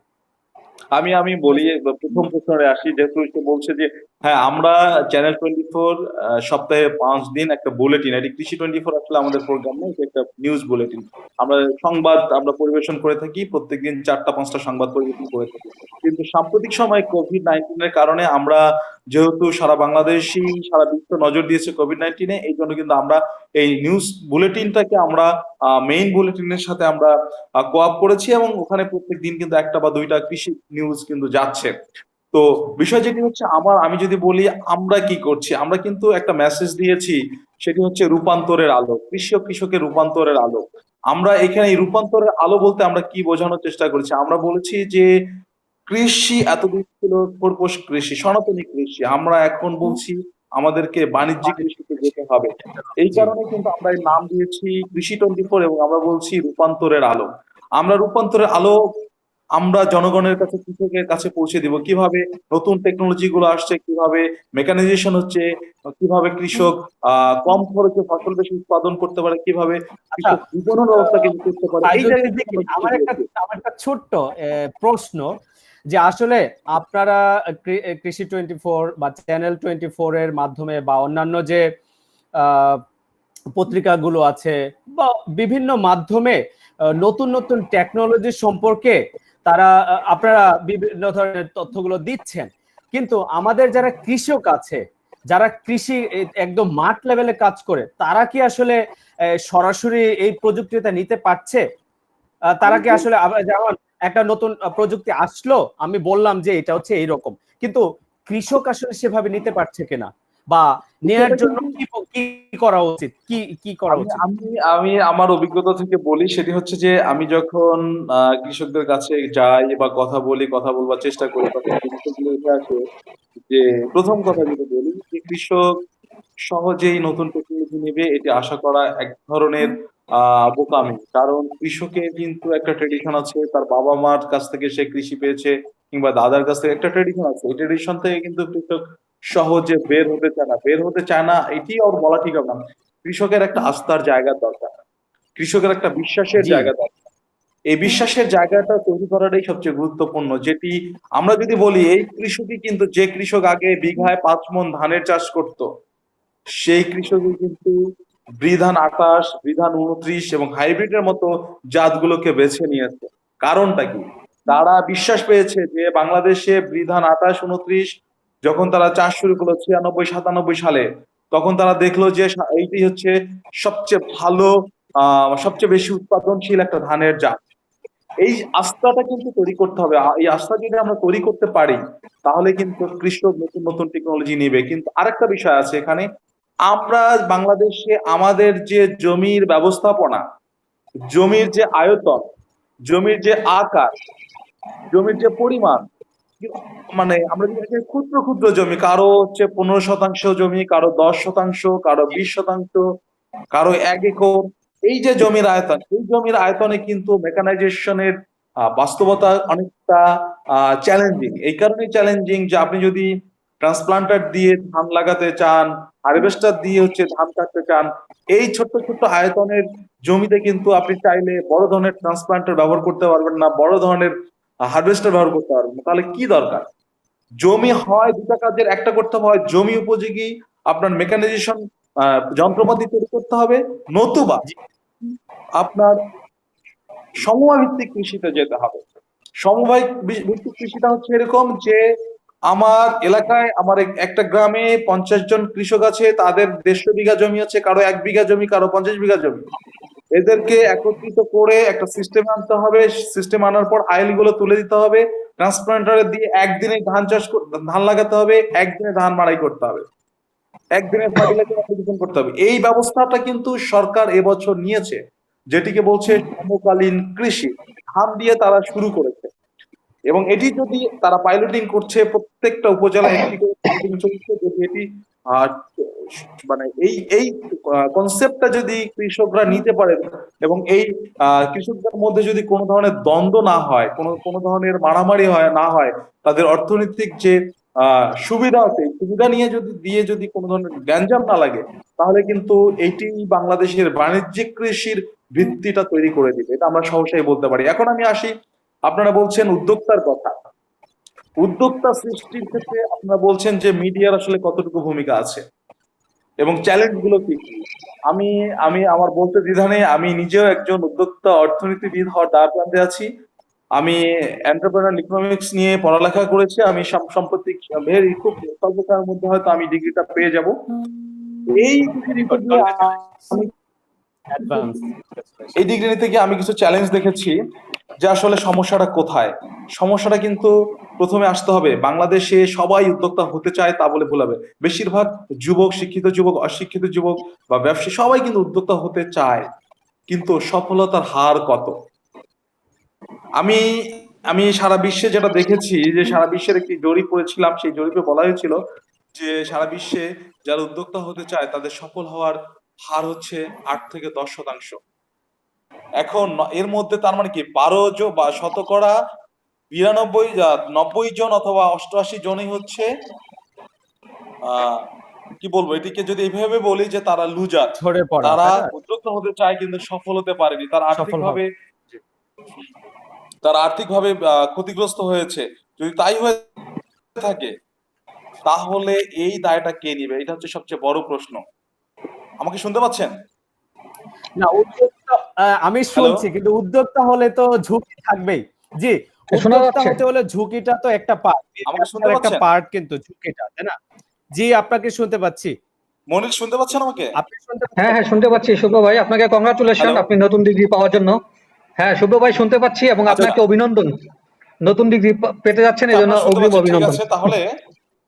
আমি বলি, প্রথম প্রশ্নে আসি, যেহেতু সে বলছে যে হ্যাঁ আমরা চ্যানেল 24 সপ্তাহে 5 দিন একটা বুলেটিন, এটি কৃষি 24 আসলে আমাদের প্রোগ্রাম না, এটা একটা নিউজ বুলেটিন। আমরা সংবাদ আমরা পরিবেশন করে থাকি, প্রত্যেকদিন 4টা-5টা সংবাদ পরিবেশন করে থাকি। কিন্তু সাম্প্রতিক সময় কোভিড-19 কারণে আমরা, যেহেতু সারা বাংলাদেশই সারা বিশ্ব নজর দিয়েছে কোভিড-19, এই জন্য কিন্তু আমরা এই নিউজ বুলেটিনটাকে আমরা মেইন বুলেটিনের সাথে আমরা কোঅপ করেছি এবং ওখানে প্রত্যেক দিন কিন্তু 1টা বা 2টা কৃষি নিউজ কিন্তু যাচ্ছে। তো বিষয় যেটি হচ্ছে, আমি যদি বলি আমরা কি করছি, আমরা কিন্তু একটা মেসেজ দিয়েছি, সেটি হচ্ছে রূপান্তরের আলো, কৃষি ও কৃষকের রূপান্তরের আলো। আমরা এখানে এই রূপান্তরের আলো বলতে আমরা কি বোঝানোর চেষ্টা করেছি, আমরা বলেছি যে কৃষি এতদিন ছিল খোরপোশ কৃষি, সনাতনী কৃষি, আমরা এখন বলছি আমাদেরকে বাণিজ্যিক কৃষিতে যেতে হবে। এই কারণে কিন্তু আমরা এই নাম দিয়েছি কৃষি 24 এবং আমরা বলছি রূপান্তরের আলো। আমরা রূপান্তরের আলো আমরা জনগণের কাছে, কৃষকের কাছে পৌঁছে দিব? কিভাবে নতুন টেকনোলজি গুলো আসছে, কিভাবে মেকানাইজেশন হচ্ছে, কিভাবে কৃষক কম খরচে ফসল বেশি উৎপাদন করতে পারে, কিভাবে আচ্ছা, কৃষক বিপণন ব্যবস্থা কিন্তু করতে পারে, এই তাজুল জায়গায় কিন্তু সিদ্দিকী, আমরা কিছু দিয়েছি। আমার একটা ছোট্ট প্রশ্ন, যে আসলে আপনারা কৃষি 24 বা চ্যানেল 24 এর মাধ্যমে বা অন্যান্য যে আহ, পত্রিকাগুলো আছে বা বিভিন্ন মাধ্যমে নতুন নতুন টেকনোলজি সম্পর্কে তারা আপনারা বিভিন্ন ধরনের তথ্যগুলো দিচ্ছেন, কিন্তু আমাদের যারা কৃষক আছে, যারা কৃষি একদম মাঠ লেভেলে কাজ করে, তারা কি আসলে সরাসরি এই প্রযুক্তিটা নিতে পারছে? তারা কি আসলে যেমন একটা নতুন প্রযুক্তি আসলো, আমি বললাম যে এটা হচ্ছে এইরকম, কিন্তু কৃষক আসলে সেভাবে নিতে পারছে কিনা, বা নেয়ার সেটা জন্য কিন্তু কি কি করা উচিত, কি করা আমি উচিত? আমি আমি আমার অভিজ্ঞতা থেকে বলি, সেটি হচ্ছে যে আমি যখন কৃষকদের কাছে যাই বা কথা বলি, কথা বলবার চেষ্টা করি, তখন যে বিষয়গুলো উঠে আসে, যে প্রথম কথা যেটা বলি যে কৃষক সহজেই নতুন টেকনোলজি নেবে, এটি আশা করা এক ধরনের বোকামি। কারণ কৃষকের কিন্তু একটা ট্রেডিশন আছে, তার বাবা মার কাছ থেকে সে কৃষি পেয়েছে, কিংবা দাদার কাছ থেকে একটা ট্রেডিশন আছে। এই ট্রেডিশন থেকে কিন্তু কৃষক সহজে বের হতে চায় না, বের হতে চায় না এটি ওর বলা ঠিক হবে না। কৃষকের একটা আস্থার জায়গার দরকার, কৃষকের একটা বিশ্বাসের জি, জায়গা দরকার। এই বিশ্বাসের জায়গাটা তৈরি করাটাই সবচেয়ে গুরুত্বপূর্ণ। যেটি আমরা যদি বলি, এই কৃষকই কিন্তু, যে কৃষক আগে বিঘায় 5 মণ ধানের চাষ করত, সেই কৃষকই কিন্তু বিধান 28, বিধান 29 এবং হাইব্রিডের মতো জাতগুলোকে বেছে নিয়েছে। কারণটা কি? তারা বিশ্বাস পেয়েছে যে বাংলাদেশে বিধান 28, 29 যখন তারা চাষ শুরু করলো 96, 97 সালে, তখন তারা দেখলো যে এইটি হচ্ছে সবচেয়ে ভালো, সবচেয়ে বেশি উৎপাদনশীল একটা ধানের জাত। এই আস্থাটা কিন্তু তৈরি করতে হবে। এই আস্থা যদি আমরা তৈরি করতে পারি, তাহলে কিন্তু কৃষক নতুন নতুন টেকনোলজি নিবে। কিন্তু আরেকটা বিষয় আছে এখানে, আমরা বাংলাদেশে আমাদের যে জমির ব্যবস্থাপনা, জমির যে আয়তন, জমির যে আকার, জমির যে পরিমাণ, মানে আমরা যদি দেখি ক্ষুদ্র ক্ষুদ্র জমি, কারো হচ্ছে 15% জমি, কারো 10%, কারো 20%, কারো 1 একর। এই যে জমির আয়তন, এই জমির আয়তনে কিন্তু মেকানাইজেশনের বাস্তবতা অনেকটা চ্যালেঞ্জিং। এই কারণেই চ্যালেঞ্জিং যে আপনি যদি ট্রান্সপ্লান্টার দিয়ে ধান লাগাতে চান, হারভেস্টার দিয়ে হচ্ছে ধান কাটতে চান, এই ছোট্ট ছোট্ট আয়তনের জমিতে কিন্তু আপনি চাইলে বড় ধরনের ট্রান্সপ্লান্টার ব্যবহার করতে পারবেন না, বড় ধরনের হারভেস্টার ব্যবহার করতে পারবেন না। তাহলে কি দরকার? জমি হয় দুটা কাজের একটা করতে হবে, হয় জমি উপযোগী আপনার মেকানাইজেশন যন্ত্রপাতি তৈরি করতে হবে, নতুবা জি, আপনার সমবায় ভিত্তিক কৃষিতে যেতে হবে। সমবায় ভিত্তিক কৃষিটা হচ্ছে এরকম যে, আমার এলাকায়, আমার একটা গ্রামে 50 জন কৃষক আছে, তাদের 150 বিঘা জমি আছে, কারো 1 বিঘা জমি, কারো 50 বিঘা জমি। এদেরকে একত্রিত করে একটা সিস্টেম আনতে হবে, সিস্টেম আনার পর আইল গুলো তুলে দিতে হবে, ট্রান্সপ্লান্টারে দিয়ে একদিনে ধান লাগাতে হবে, একদিনে ধান মাড়াই করতে হবে, একদিনে ফার্টিলাইজার অ্যাপ্লিকেশন করতে হবে। এই ব্যবস্থাটা কিন্তু সরকার এবছর নিয়েছে, যেটিকে বলছে সমকালীন কৃষি। ধান দিয়ে তারা শুরু করেছে, এবং এটি যদি তারা পাইলটিং করছে, প্রত্যেকটা উপজেলায় একটি করে পাইলটিং চলছে। যদি এটি আহ, মানে এই কনসেপ্টটা যদি কৃষকরা নিতে পারে, এবং এই কৃষকদের মধ্যে যদি কোনো ধরনের দ্বন্দ্ব না হয়, কোনো ধরনের মারামারি না হয়, তাদের অর্থনৈতিক যে সুবিধা আছে, এই সুবিধা নিয়ে যদি কোনো ধরনের গ্যাঞ্জাম না লাগে, তাহলে কিন্তু এইটি বাংলাদেশের বাণিজ্যিক কৃষির ভিত্তিটা তৈরি করে দিবে। এটা আমরা সহসাই বলতে পারি। এখন আমি আসি, আপনারা বলছেন উদ্যোক্তার কথা। উদ্যোক্তা সৃষ্টির ক্ষেত্রে আপনারা বলছেন যে মিডিয়ার আসলে কতটুকু ভূমিকা আছে এবং চ্যালেঞ্জ গুলো কি কি। আমি আমি আমার বলতে দ্বিধা নেই, আমি নিজেও একজন উদ্যোক্তা, অর্থনীতিবিদ হওয়ার দ্বার প্রান্তে আছি। আমি এন্টারপ্রেনার ইকোনমিক্স নিয়ে পড়ালেখা করেছি। আমি সম্প্রতি ভেরি খুব স্বল্প সময়ের মধ্যে হয়তো আমি ডিগ্রিটা পেয়ে যাব। এই ডিগ্রি ভেরি নিতে গুড, গিয়ে কংগ্রেচুলেশন, আমি অ্যাডভান্স। এই ডিগ্রি নিতে গিয়ে আমি কিছু চ্যালেঞ্জ দেখেছি, যে আসলে সমস্যাটা কোথায়। সমস্যাটা কিন্তু প্রথমে আসতে হবে, বাংলাদেশে সবাই উদ্যোক্তা হতে চায় তা বলে ভুল হবে। বেশিরভাগ যুবক, শিক্ষিত যুবক, অশিক্ষিত যুবক বা ব্যবসায়ী সবাই কিন্তু উদ্যোক্তা হতে চায়, কিন্তু সফলতার হার কত? আমি আমি সারা বিশ্বে যেটা দেখেছি, যে সারা বিশ্বের একটি জরিপ করেছিলাম, সেই জরিপে বলা হয়েছিল যে সারা বিশ্বে যারা উদ্যোক্তা হতে চায় তাদের সফল হওয়ার হার হচ্ছে 8 থেকে 10%। এখন এর মধ্যে তার মানে কি, 12 বা শতকরা 90 জন অথবা 88 জনই হচ্ছে কি বলবো, এটিকে যদি এইভাবে বলি যে তারা লুজার, ঝরে পড়া, তারা তাই না? উদ্যোক্তা হতে চায় কিন্তু সফল হতে পারেনি, সফল হবে। জি। তারা আর্থিকভাবে ক্ষতিগ্রস্ত হয়েছে। যদি তাই হয়ে থাকে তাহলে এই দায়টা কে নিবে? এটা হচ্ছে সবচেয়ে বড় প্রশ্ন। আমাকে শুনতে পাচ্ছেন? না, উদ্যোক্তা আমি হ্যালো? শুনছি, কিন্তু উদ্যোক্তা হলে তো ঝুঁকি থাকবেই। জি, শোনা উদ্যোক্তা যাচ্ছে? হতে হলে ঝুঁকিটা তো একটা পার্ট, আমাকে শুনতে ব্যবসার একটা পাচ্ছেন? পার্ট কিন্তু ঝুঁকিটা, তাই না? জি, আপনাকে শুনতে পাচ্ছি। মনির শুনতে পাচ্ছেন আমাকে? আপনি শুনতে হ্যাঁ, পাচ্ছেন? হ্যাঁ, শুনতে পাচ্ছি। শুভ্র ভাই, আপনাকে কংগ্রাচুলেশন হ্যালো? আপনি নতুন ডিগ্রি পাওয়ার জন্য। হ্যাঁ, শুভ্র ভাই শুনতে পাচ্ছি এবং আচ্ছা, আপনাকে অভিনন্দন। নতুন ডিগ্রি পেতে যাচ্ছেন, এজন্য আপনারা শুনতে অগ্রিম পাচ্ছেন, ঠিক অভিনন্দন। আছে। তাহলে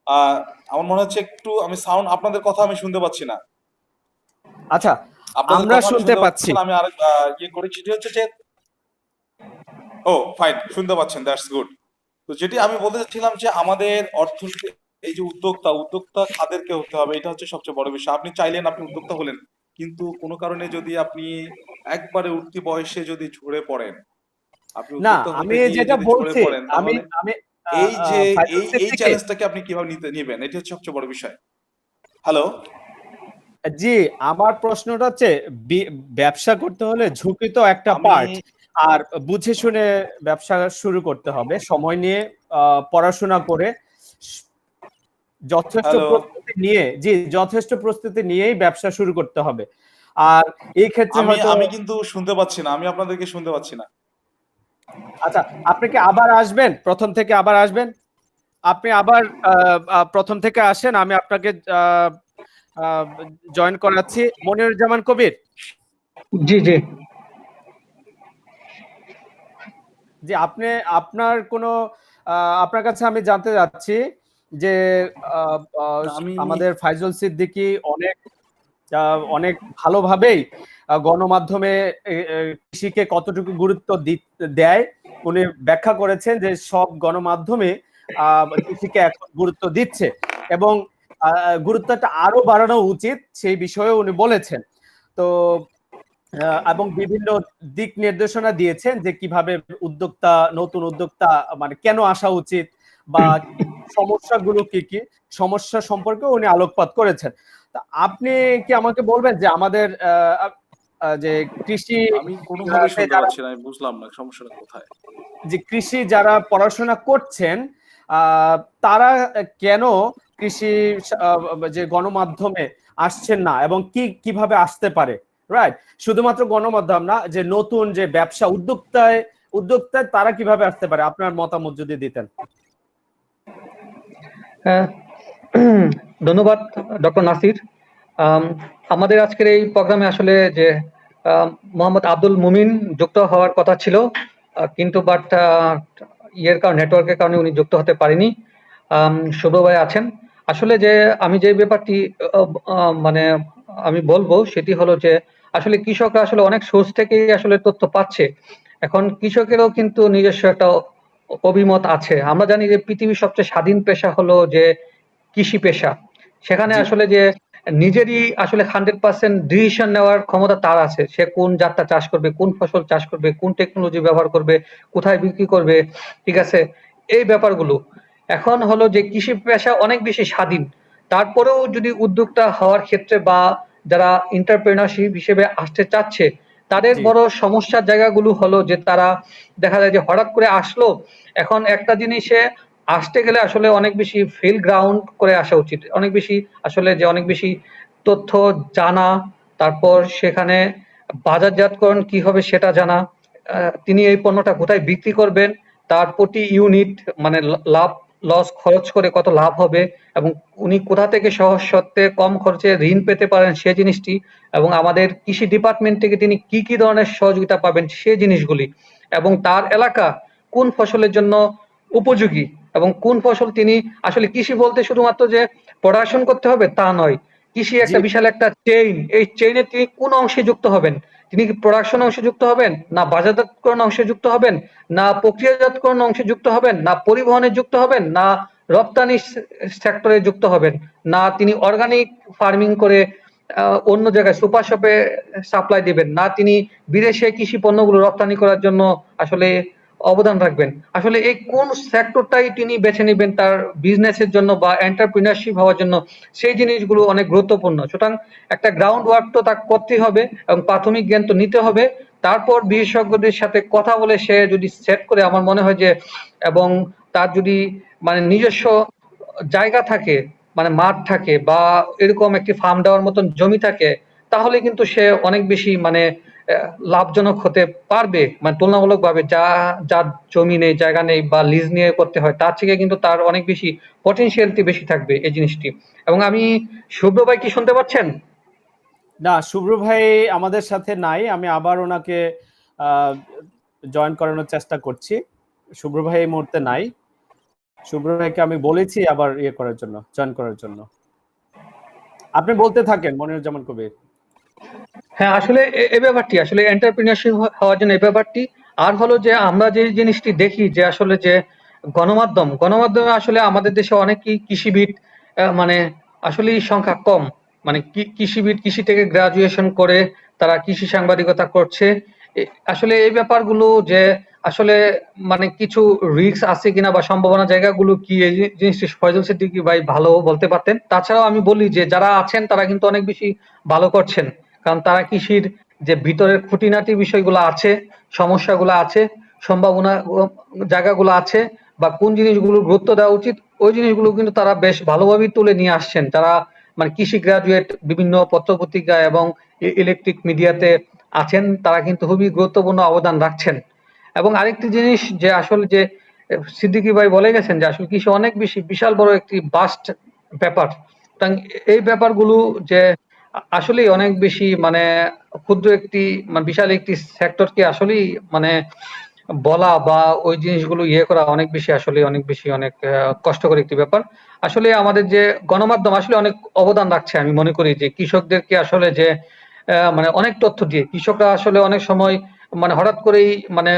আহ আমার মনে হচ্ছে একটু আমি সাউন্ড, আপনাদের কথা আমি শুনতে পাচ্ছি না। আচ্ছা, আপনাদের আমরা কথা আমি শুনতে শুনতে পাচ্ছি। পাচ্ছি না। আমি আরেক ইয়ে করি, সেটি হচ্ছে যে ফাইন, শুনতে পাচ্ছেন, দ্যাটস গুড। তো যেটি আমি বলতে চাচ্ছিলাম যে আমাদের অর্থনীতি, এই যে উদ্যোক্তা কাদেরকে হতে হবে, এটা হচ্ছে সবচেয়ে বড় বিষয়। আপনি চাইলেন, আপনি উদ্যোক্তা হলেন, কিন্তু কোনো কারণে যদি আপনি একবারে উঠতি বয়সে যদি ঝরে পড়েন, আপনি না, উদ্যোক্তা হতে আমি গিয়ে যেটা যদি ঝরে বলছি, পড়েন, আমি তাহলে আমি এই যে ফাইনাল এই সিদ্দিকী, চ্যালেঞ্জটাকে আপনি কিভাবে নিবেন, এটি হচ্ছে সবচেয়ে বড় বিষয়। হ্যালো? জি, আমার প্রশ্নটা হচ্ছে ব্যবসা করতে হলে ঝুঁকি তো একটা আমি পার্ট। আর বুঝে শুনে ব্যবসা শুরু করতে হবে। সময় নিয়ে পড়াশোনা করে স যথেষ্ট হ্যালো? প্রস্তুতি নিয়ে, জি, যথেষ্ট প্রস্তুতি নিয়েই ব্যবসা শুরু করতে হবে। আর এই ক্ষেত্রে আমি হয়তো, আমি কিন্তু শুনতে পাচ্ছি না। আমি আপনাদেরকে শুনতে পাচ্ছি না। আচ্ছা, আপনি কি আবার আসবেন? ১ম থেকে আবার আসবেন? আপনি আবার আ আ ১ম থেকে আসেন। আমি আপনাকে আ আ জয়েন করাচ্ছি। মনিরুজ্জামান কবির। জি, জি। জি, আপনার কোনো আ আপনার কাছে আমি জানতে চাচ্ছি যে আ আ আমি আমাদের ফাইজুল সিদ্দিকী আ অনেক ভালোভাবেই গণমাধ্যমে কৃষিকে কতটুকু গুরুত্ব দেয়, উনি ব্যাখ্যা করেছেন যে সব গণমাধ্যমে আ কৃষিকে এখন গুরুত্ব দিচ্ছে এবং আ গুরুত্বটা আরো বাড়ানো উচিত, সেই বিষয়েও উনি বলেছেন। তো এবং বিভিন্ন দিক নির্দেশনা দিয়েছেন যে কিভাবে নতুন উদ্যোক্তা মানে কেন আসা উচিত বা সমস্যাগুলো কি সমস্যা সম্পর্কে উনি আলোকপাত করেছেন। তা আপনি কি আমাকে বলবেন যে আমাদের যে কৃষি আমি কোনোভাবেই তে শুনতে যারা, পাচ্ছি না। আমি বুঝলাম না সমস্যাটা কোথায়। যে কৃষি যারা পড়াশোনা করছেন তারা কেন কৃষি যে গণমাধ্যমে আসছেন না এবং কিভাবে আসতে পারে, রাইট? শুধুমাত্র গণমাধ্যম না, যে নতুন যে ব্যবসা উদ্যোক্তায় তারা কিভাবে আসতে পারে, আপনার মতামত যদি দিতেন। হ্যাঁ, ধন্যবাদ ডক্টর নাসির। আম, আমাদের আজকের এই প্রোগ্রামে আসলে যে মোহাম্মদ আব্দুল মুমিন যুক্ত হওয়ার কথা ছিল, কিন্তু বাট ইয়ের কারণে, নেটওয়ার্কের কারণে উনি যুক্ত হতে পারেনি। শুভ্র ভাই আছেন। আসলে যে আমি যে ব্যাপারটি মানে আমি বলবো সেটি হলো যে আসলে কৃষকরা আসলে অনেক সোর্স থেকেই আসলে তথ্য পাচ্ছে। এখন কৃষকেরও কিন্তু নিজস্ব একটা অভিমত আছে। আমরা জানি যে পৃথিবীর সবচেয়ে স্বাধীন পেশা হলো যে কৃষি পেশা। সেখানে জি, আসলে যে নিজেরই আসলে 100% ডিসিশন নেওয়ার ক্ষমতা তার আছে। সে কোন জাতটা চাষ করবে, কোন ফসল চাষ করবে, কোন টেকনোলজি ব্যবহার করবে, কোথায় বিক্রি করবে, ঠিক আছে? এই ব্যাপারগুলো। এখন হলো যে কৃষি পেশা অনেক বেশি স্বাধীন। তারপরেও যদি উদ্যোক্তা হওয়ার ক্ষেত্রে বা যারা এন্টারপ্রেনারশিপ হিসেবে আসতে চাচ্ছে, তাদের জি, বড় সমস্যার জায়গাগুলো হলো যে তারা দেখা যায় যে হঠাৎ করে আসলো। এখন একটা জিনিসে আসতে গেলে আসলে অনেক বেশি ফিল গ্রাউন্ড করে আসা উচিত। অনেক বেশি আসলে যে অনেক বেশি তথ্য জানা, তারপর সেখানে বাজারজাতকরণ কি হবে সেটা জানা, তিনি এই পণ্যটা কোথায় বিক্রি করবেন, তার প্রতি ইউনিট মানে লাভ লস খরচ করে কত লাভ হবে এবং উনি কোথা থেকে সহজ শর্তে কম খরচে ঋণ পেতে পারেন সে জিনিসটি, এবং আমাদের কৃষি ডিপার্টমেন্ট থেকে তিনি কি কি ধরনের সহযোগিতা পাবেন সে জিনিসগুলি, এবং তার এলাকা কোন ফসলের জন্য উপযোগী এবং কোন ফসল তিনি আসলে, কৃষি বলতে শুধুমাত্র যে প্রোডাকশন করতে হবে তা নয়। কৃষি জি, একটা বিশাল একটা চেইন। এই চেইনে তিনি কোন অংশে যুক্ত হবেন? তিনি কি প্রোডাকশন অংশে যুক্ত হবেন, না বাজারজাতকরণ অংশে যুক্ত হবেন, না প্রক্রিয়াজাতকরণ অংশে যুক্ত হবেন, না পরিবহনে যুক্ত হবেন, না রপ্তানি সেক্টরে যুক্ত হবেন, না তিনি অর্গানিক ফার্মিং করে অন্য জায়গায় সুপার শপে সাপ্লাই দিবেন, না তিনি বিদেশে কৃষি পণ্যগুলো রপ্তানি করার জন্য আসলে অবদান রাখবেন। আসলে এই কোন সেক্টরটাই তিনি বেছে নিবেন তার বিজনেসের জন্য বা এন্টারপ্রেনারশিপ হওয়ার জন্য, সেই জিনিসগুলো অনেক গুরুত্বপূর্ণ। সুতরাং একটা গ্রাউন্ড ওয়ার্ক তো তাকে করতেই হবে এবং প্রাথমিক জ্ঞান তো নিতে হবে। তারপর বিশেষজ্ঞদের সাথে কথা বলে সে যদি সেট করে, আমার মনে হয় যে, এবং তার যদি মানে নিজস্ব জায়গা থাকে, মানে মাঠ থাকে বা এরকম একটি ফার্ম দেওয়ার মতন জমি থাকে, তাহলে কিন্তু সে অনেক বেশি মানে লাভজনক হতে পারবে। মানে তুলনামূলকভাবে যার জমি নেই, জায়গা নেই বা লিজ নিয়ে করতে হয়, তার থেকে কিন্তু তার অনেক বেশি পটেনশিয়ালিটি বেশি থাকবে এই জিনিসটি। এবং আমি, শুভ্র ভাই কি শুনতে পাচ্ছেন? না, শুভ্র ভাই আমাদের সাথে নাই, আমি আবার ওনাকে জয়েন করানোর চেষ্টা করছি। শুভ্র ভাই এই মুহূর্তে নাই। শুভ্র ভাইকে আমি বলেছি আবার ইয়ে করার জন্য, জয়েন করার জন্য। আপনি বলতে থাকেন মনিরুজ্জামান কবির। হ্যাঁ, আসলে এই ব্যাপারটি আসলে এন্টারপ্রেনিউরশিপ হওয়ার জন্য এই ব্যাপারটি। আর হলো যে আমরা যে জিনিসটি দেখি যে আসলে যে গণমাধ্যমে আসলে আমাদের দেশে অনেকেই কৃষিবিদ, মানে আসলেই সংখ্যা কম। মানে কৃষিবিদ, কৃষি থেকে গ্রাজুয়েশন করে তারা কৃষি সাংবাদিকতা করছে। আসলে এই ব্যাপারগুলো যে আসলে মানে কিছু রিস্ক আছে কিনা বা সম্ভাবনা জায়গাগুলো কি, এই জিনিসটি ফয়জল সিদ্দিকী ভাই ভালো বলতে পারতেন। তাছাড়াও আমি বলি যে যারা আছেন তারা কিন্তু অনেক বেশি ভালো করছেন, কারণ তারা কৃষির যে ভিতরের খুঁটিনাটি বিষয়গুলো আছে, সমস্যাগুলো আছে, সম্ভাবনা জায়গাগুলো আছে, বা কোন জিনিসগুলো গুরুত্ব দেওয়া উচিত, ওই জিনিসগুলো কিন্তু তারা বেশ ভালোভাবেই তুলে নিয়ে আসছেন। তারা মানে কৃষি গ্রাজুয়েট, বিভিন্ন পত্র-পত্রিকা এবং ইলেকট্রিক মিডিয়াতে আছেন, তারা কিন্তু খুবই গুরুত্বপূর্ণ অবদান রাখছেন। এবং আরেকটি জিনিস যে আসলে যে সিদ্দিকী ভাই বলে গেছেন যে আসলে কৃষি অনেক বেশি বিশাল বড় একটি বাস্ট ব্যাপার। সুতরাং এই ব্যাপারগুলো যে আসলেই অনেক বেশি মানে ক্ষুদ্র একটি মানে বিশাল একটি সেক্টরকে আসলেই মানে বলা বা ওই জিনিসগুলো ইয়ে করা অনেক বেশি আসলে অনেক কষ্টকর একটি ব্যাপার। আসলে আমাদের যে গণমাধ্যম আসলে অনেক অবদান রাখছে। আমি মনে করি যে কৃষকদেরকে আসলে যে মানে অনেক তথ্য দিয়ে কৃষকরা আসলে অনেক সময় মানে হঠাৎ করেই মানে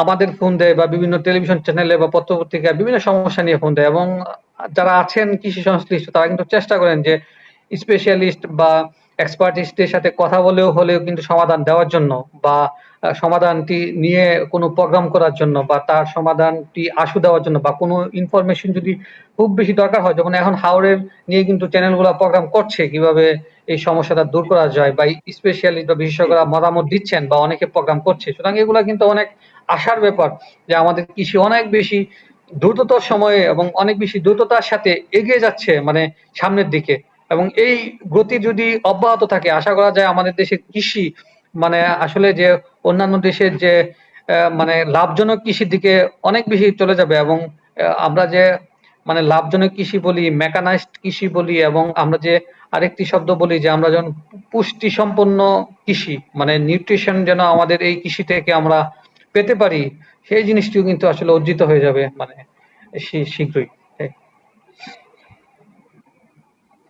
আমাদের ফোন দেয় বা বিভিন্ন টেলিভিশন চ্যানেলে বা পত্র-পত্রিকায় বিভিন্ন সমস্যা নিয়ে ফোন দেয়, এবং যারা আছেন কৃষি সংশ্লিষ্ট তারা কিন্তু চেষ্টা করেন যে স্পেশালিস্ট বা এক্সপার্টিস্টদের সাথে কথা হলেও কিন্তু সমাধান দেওয়ার জন্য, বা সমাধানটি নিয়ে কোনো প্রোগ্রাম করার জন্য, বা তার সমাধানটি আশু দেওয়ার জন্য, বা কোনো ইনফরমেশন যদি খুব বেশি দরকার হয়, যেমন এখন হাওরের নিয়ে কিন্তু চ্যানেলগুলো প্রোগ্রাম করছে কিভাবে এই সমস্যাটা দূর করা যায়, বা স্পেশালিস্ট বা বিশেষজ্ঞরা মতামত দিচ্ছেন বা অনেকে প্রোগ্রাম করছে। সুতরাং এগুলা কিন্তু অনেক আশার ব্যাপার যে আমাদের কৃষি অনেক বেশি দ্রুততর সময়ে এবং অনেক বেশি দ্রুততার সাথে এগিয়ে যাচ্ছে মানে সামনের দিকে। এবং এই গতি যদি অব্যাহত থাকে, আশা করা যায় আমাদের দেশের কৃষি মানে আসলে যে অন্যান্য দেশের যে মানে লাভজনক কৃষির দিকে অনেক বেশি চলে যাবে। এবং আমরা যে মানে লাভজনক কৃষি বলি, মেকানাইজড কৃষি বলি, এবং আমরা যে আরেকটি শব্দ বলি যে আমরা যখন পুষ্টি সম্পন্ন কৃষি, মানে নিউট্রিশন যেন আমাদের এই কৃষি থেকে আমরা পেতে পারি, সেই জিনিসটিও কিন্তু আসলে অর্জিত হয়ে যাবে মানে শীঘ্রই।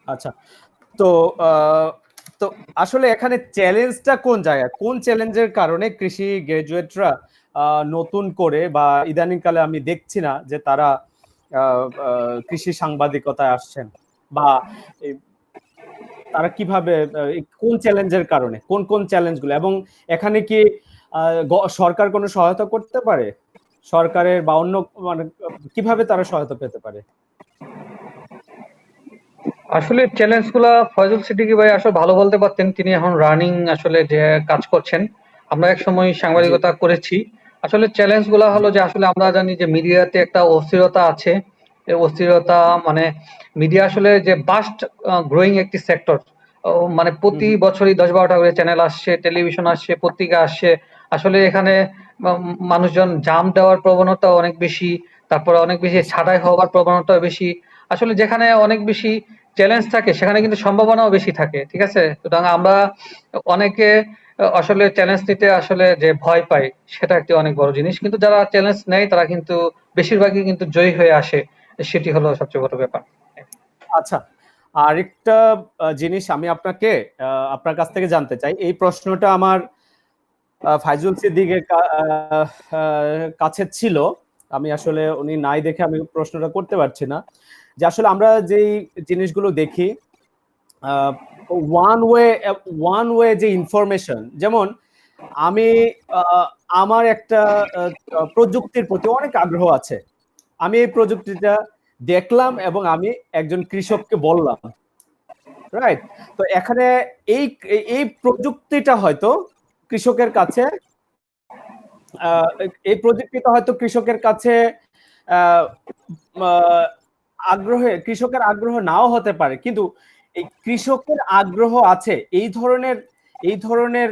আচ্ছা, তো তো আসলে এখানে চ্যালেঞ্জটা কোন জায়গায়, কোন চ্যালেঞ্জের কারণে কৃষি গ্রাজুয়েটরা নতুন করে বা ইদানিং কালে আমি দেখছি না যে তারা কৃষি সাংবাদিকতায় আসছেন, বা তারা কিভাবে কোন চ্যালেঞ্জের কারণে, কোন কোন চ্যালেঞ্জগুলো, এবং এখানে কি সরকার কোনো সহায়তা করতে পারে, সরকারের বা অন্য মানে কিভাবে তারা সহায়তা পেতে পারে? আসলে চ্যালেঞ্জ গুলা ফয়জল সিদ্দিকী ভাই আসলে ভালো বলতে পারতেন, তিনি এখন রানিং আসলে যে কাজ করছেন। আমরা এক সময় জি, সাংবাদিকতা করেছি। আসলে চ্যালেঞ্জ গুলা জি। হলো যে আসলে আমরা জানি যে মিডিয়াতে একটা অস্থিরতা আছে। এই অস্থিরতা মানে মিডিয়া আসলে যে বাস্ট গ্রোয়িং একটি সেক্টর, মানে হুম, প্রতি হুম। বছরই ১০-১২টা করে চ্যানেল আসছে, টেলিভিশন আসছে, পত্রিকা আসছে। আসলে এখানে মানুষজন জাম দেওয়ার প্রবণতা অনেক বেশি, তারপরে অনেক বেশি বেশি। ছাঁটাই হওয়ার প্রবণতা বেশি। আসলে যেখানে অনেক বেশি চ্যালেঞ্জ থাকে সেখানে কিন্তু সম্ভাবনাও বেশি থাকে। ঠিক আছে? সুতরাং আমরা অনেকে আসলে চ্যালেঞ্জ নিতে আসলে যে ভয় পাই, সেটা একটি অনেক বড় জিনিস। কিন্তু যারা চ্যালেঞ্জ নেয় তারা কিন্তু বেশিরভাগই কিন্তু জয়ী হয়ে আসে। সেটি হলো সবচেয়ে বড় ব্যাপার। আচ্ছা, আরেকটা জিনিস আমি আপনাকে আপনার কাছ থেকে জানতে চাই। এই প্রশ্নটা আমার ফাইজুল সিদ্দিকের কাছে ছিল। আমি আসলে উনি নাই দেখে আমি প্রশ্নটা করতে পারছি না। যে আসলে আমরা যেই জিনিসগুলো দেখি, ওয়ান ওয়ে ওয়ান ওয়ে যে ইনফরমেশন, যেমন আমি আমার একটা প্রযুক্তির প্রতি অনেক আগ্রহ আছে। আমি এই প্রযুক্তিটা দেখলাম এবং আমি একজন কৃষককে বললাম, রাইট? তো এখানে এই এই প্রযুক্তিটা হয়তো কৃষকের কাছে এই প্রযুক্তিটা হয়তো কৃষকের কাছে আহ, আহ, কৃষকের আগ্রহ নাও হতে পারে, কিন্তু এই কৃষকের আগ্রহ আছে এই ধরনের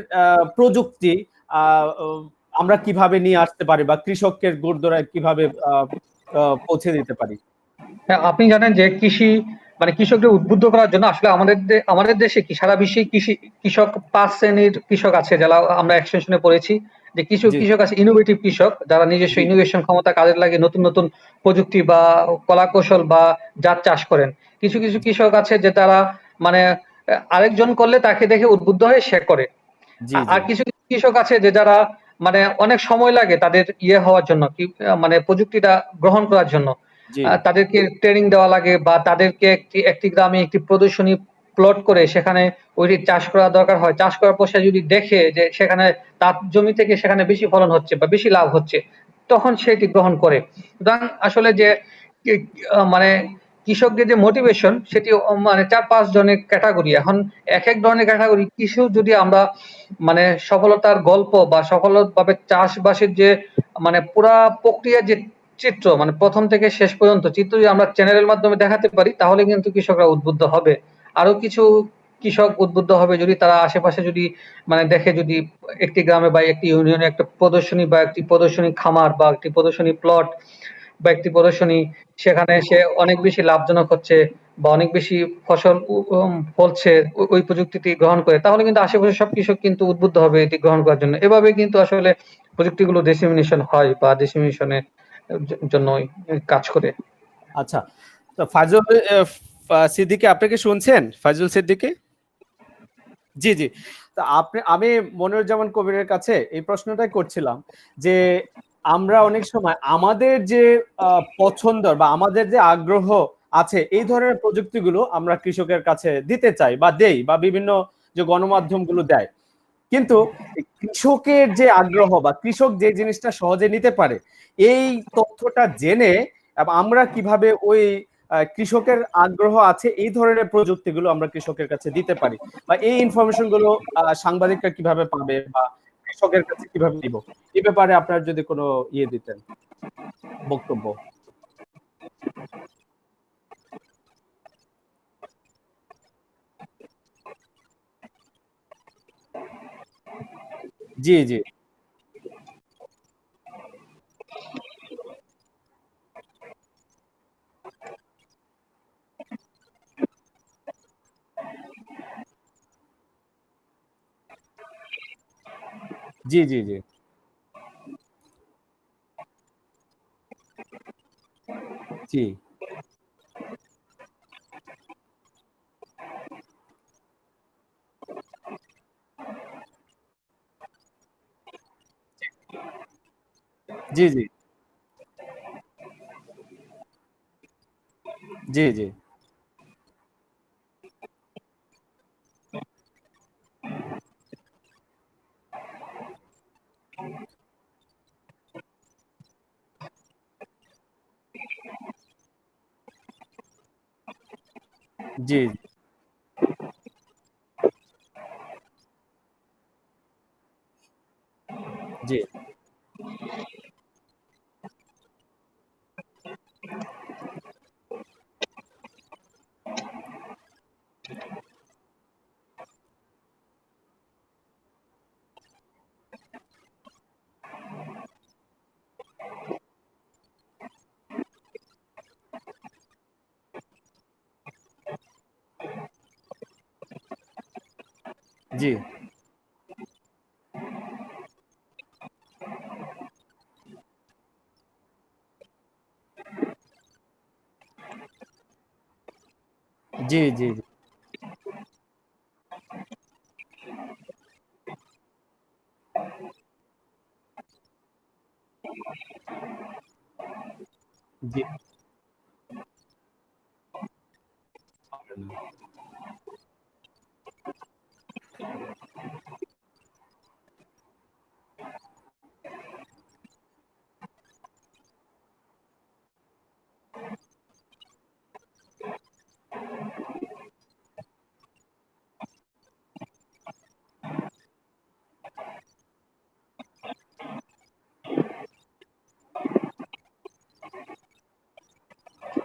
প্রযুক্তি আহ, আমরা কিভাবে নিয়ে আসতে পারি বা কৃষকের গোড়দোড়ায় কিভাবে পৌঁছে দিতে পারি। হ্যাঁ, আপনি জানেন যে কৃষি মানে কৃষকদের উদ্বুদ্ধ করার জন্য আসলে আমাদের দেশে কি সারা বিশ্বে কৃষক ৫ শ্রেণীর কৃষক আছে, যারা আমরা এক্সটেনশনে পড়েছি, যে কিছু জি কৃষক আছে ইনোভেটিভ কৃষক, যারা নিজস্ব জি ইনোভেশন ক্ষমতা কাজে লাগিয়ে নতুন নতুন প্রযুক্তি বা কলা কৌশল বা জাত চাষ করেন। কিছু কিছু কৃষক আছে যে তারা মানে আরেকজন করলে তাকে দেখে উদ্বুদ্ধ হয়ে সে করে। জি জি আর কিছু কিছু কৃষক আছে যে যারা মানে অনেক সময় লাগে তাদের হওয়ার জন্য, কি মানে প্রযুক্তিটা গ্রহণ করার জন্য। জি তাদেরকে ট্রেনিং দেওয়া লাগে বা তাদেরকে একটি একটি গ্রামে একটি প্রদর্শনী প্লট করে সেখানে ওইটি চাষ করা দরকার হয়। চাষ করার পর সে যদি দেখে যে সেখানে তার জমি থেকে সেখানে বেশি ফলন হচ্ছে বা বেশি লাভ হচ্ছে, তখন সে এটি গ্রহণ করে। সুতরাং আসলে যে কি মানে কৃষকদের যে মোটিভেশন সেটি মানে ৪-৫ ধরনের ক্যাটেগরি। এখন একেক ধরনের ক্যাটেগরি কিছু যদি আমরা মানে সফলতার গল্প বা সফলভাবে চাষবাসের যে মানে পুরা প্রক্রিয়ার যে চিত্র, মানে ১ম থেকে শেষ পর্যন্ত চিত্র যদি আমরা চ্যানেলের মাধ্যমে দেখাতে পারি, তাহলে কিন্তু কৃষকরা উদ্বুদ্ধ হবে। আরো কিছু কৃষক উদ্বুদ্ধ হবে যদি তারা আশেপাশে যদি মানে দেখে, যদি একটি গ্রামে বা একটি ইউনিয়নে একটা প্রদর্শনী বা একটি প্রদর্শনী খামার বা একটি প্রদর্শনী প্লট বা একটি প্রদর্শনী, সেখানে সে অনেক বেশি লাভজনক হচ্ছে বা অনেক বেশি ফসল ফলছে ওই প্রযুক্তিটি গ্রহণ করে, তাহলে কিন্তু আশেপাশের সব কৃষক কিন্তু উদ্বুদ্ধ হবে এটি গ্রহণ করার জন্য। এভাবে কিন্তু আসলে প্রযুক্তিগুলো ডিসেমিনেশন হয় বা ডিসেমিনেশনের জন্যই কাজ করে। আচ্ছা, তো ফাইজুল সিদ্দিকী, আপনি কি শুনছেন? ফাইজুল সিদ্দিকী, জি জি। তো আমি মনিরুজ্জামান কবিরের কাছে এই প্রশ্নটাই করছিলাম যে আমরা অনেক সময় আমাদের যে পছন্দ বা আমাদের যে আগ্রহ আছে এই ধরনের প্রযুক্তিগুলো আমরা কৃষকের কাছে দিতে চাই বা দেই বা বিভিন্ন যে গণমাধ্যমগুলো দেয়, কিন্তু কৃষকের যে আগ্রহ বা কৃষক যে জিনিসটা সহজে নিতে পারে এই তথ্যটা জেনে এবং আমরা কিভাবে ওই কৃষকের আগ্রহ আছে এই ধরনের প্রযুক্তিগুলো আমরা কৃষকের কাছে দিতে পারি বা এই ইনফরমেশন গুলো সাংবাদিকরা কিভাবে পাবে বা কৃষকের কাছে কিভাবে দিব, এই ব্যাপারে আপনার যদি কোনো দিতেন বক্তব্য। জি জি জি জি জি জি জি জি জি জি জি জি জি জি জি জি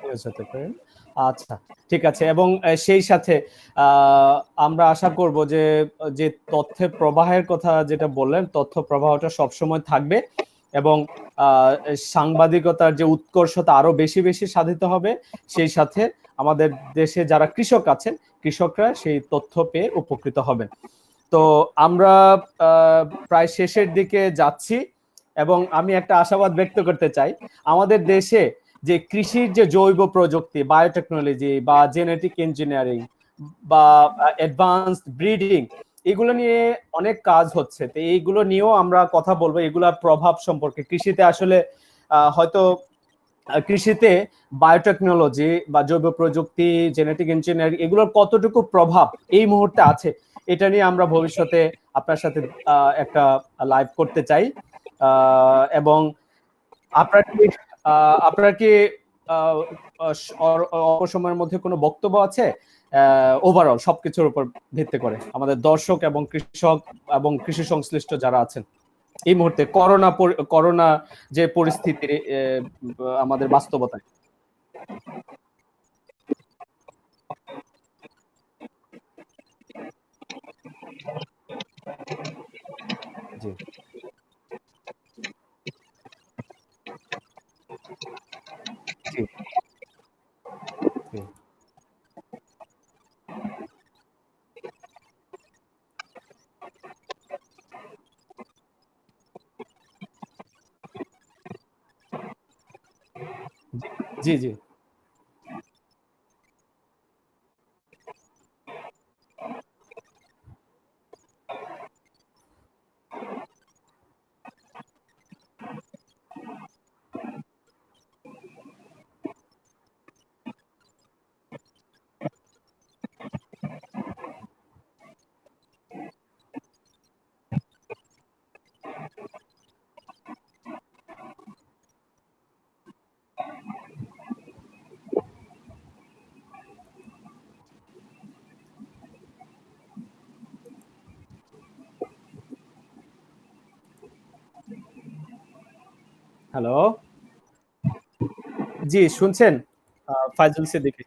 নিউজ হতে পারে। আচ্ছা, ঠিক আছে। এবং সেই সাথে আমরা আশা করব যে যে তথ্যের প্রবাহের কথা যেটা বললেন, তথ্য প্রবাহটা সবসময় থাকবে এবং সাংবাদিকতার যে উৎকর্ষতা আরো বেশি বেশি সাধিত হবে। সেই সাথে আমাদের দেশে যারা কৃষক আছেন, কৃষকরা সেই তথ্য পেয়ে উপকৃত হবেন। তো আমরা প্রায় শেষের দিকে যাচ্ছি এবং আমি একটা আশাবাদ ব্যক্ত করতে চাই। আমাদের দেশে যে কৃষির যে জৈব প্রযুক্তি, বায়োটেকনোলজি বা জেনেটিক ইঞ্জিনিয়ারিং বা অ্যাডভান্সড ব্রিডিং, এগুলো নিয়ে অনেক কাজ হচ্ছে। তো এইগুলো নিয়েও আমরা কথা বলবো, এগুলোর প্রভাব সম্পর্কে। কৃষিতে আসলে হয়তো কৃষিতে বায়োটেকনোলজি বা জৈব প্রযুক্তি, জেনেটিক ইঞ্জিনিয়ারিং, এগুলোর কতটুকু প্রভাব এই মুহূর্তে আছে, এটা নিয়ে আমরা ভবিষ্যতে আপনার সাথে একটা লাইভ করতে চাই। এবং আপনার কি অল্প সময়ের মধ্যে কোনো বক্তব্য আছে ওভারঅল সবকিছুর উপর ভিত্তি করে, আমাদের দর্শক এবং কৃষক এবং কৃষি সংশ্লিষ্ট যারা আছেন এই মুহূর্তে করোনা যে পরিস্থিতির আমাদের বাস্তবতায়? জি জি জি জি জি হ্যালো, জি শুনছেন? ফাইজুল সিদ্দিকী।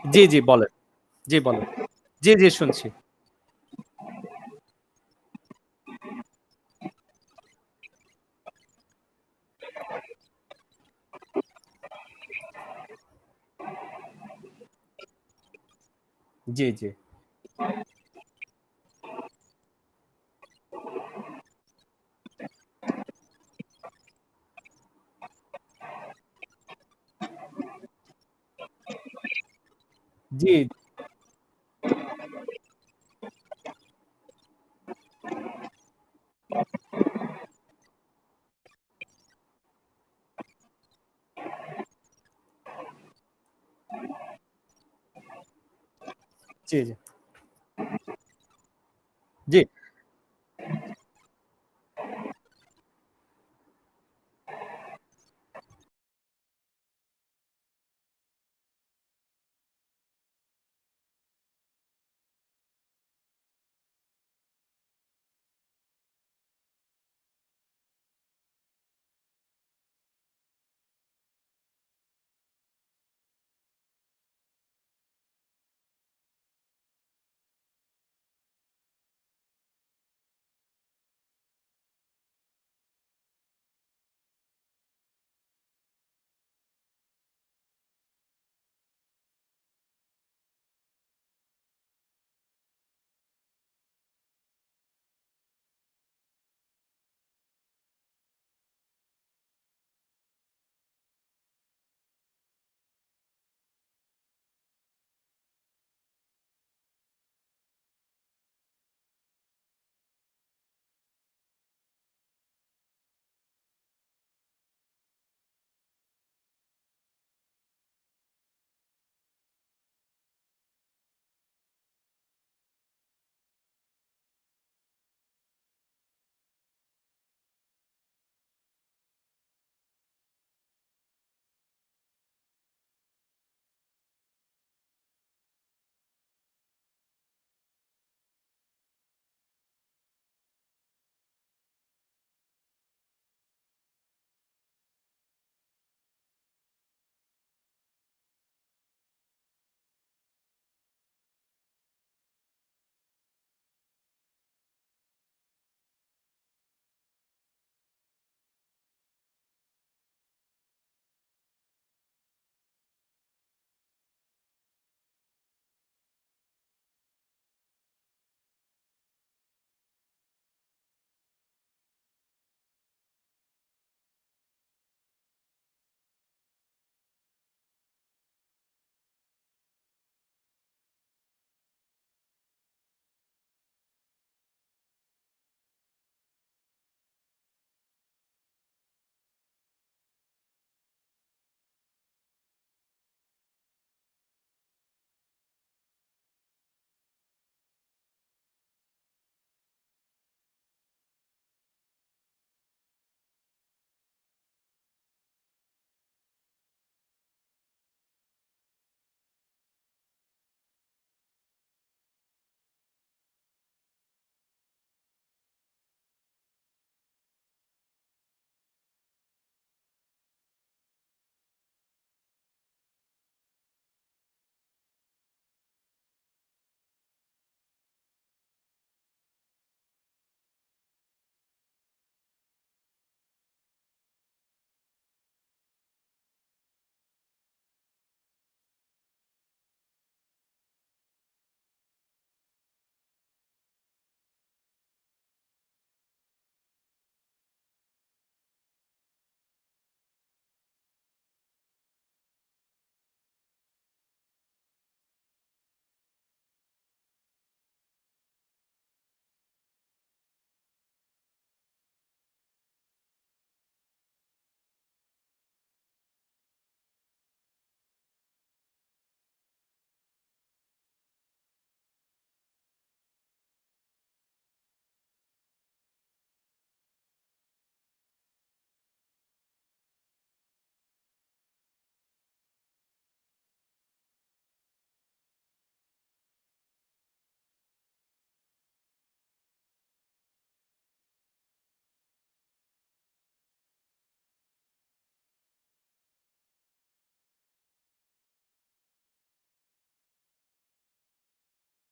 জি জি বলেন, জি বলেন। জি জি শুনছি। জি জি জি জি জি জি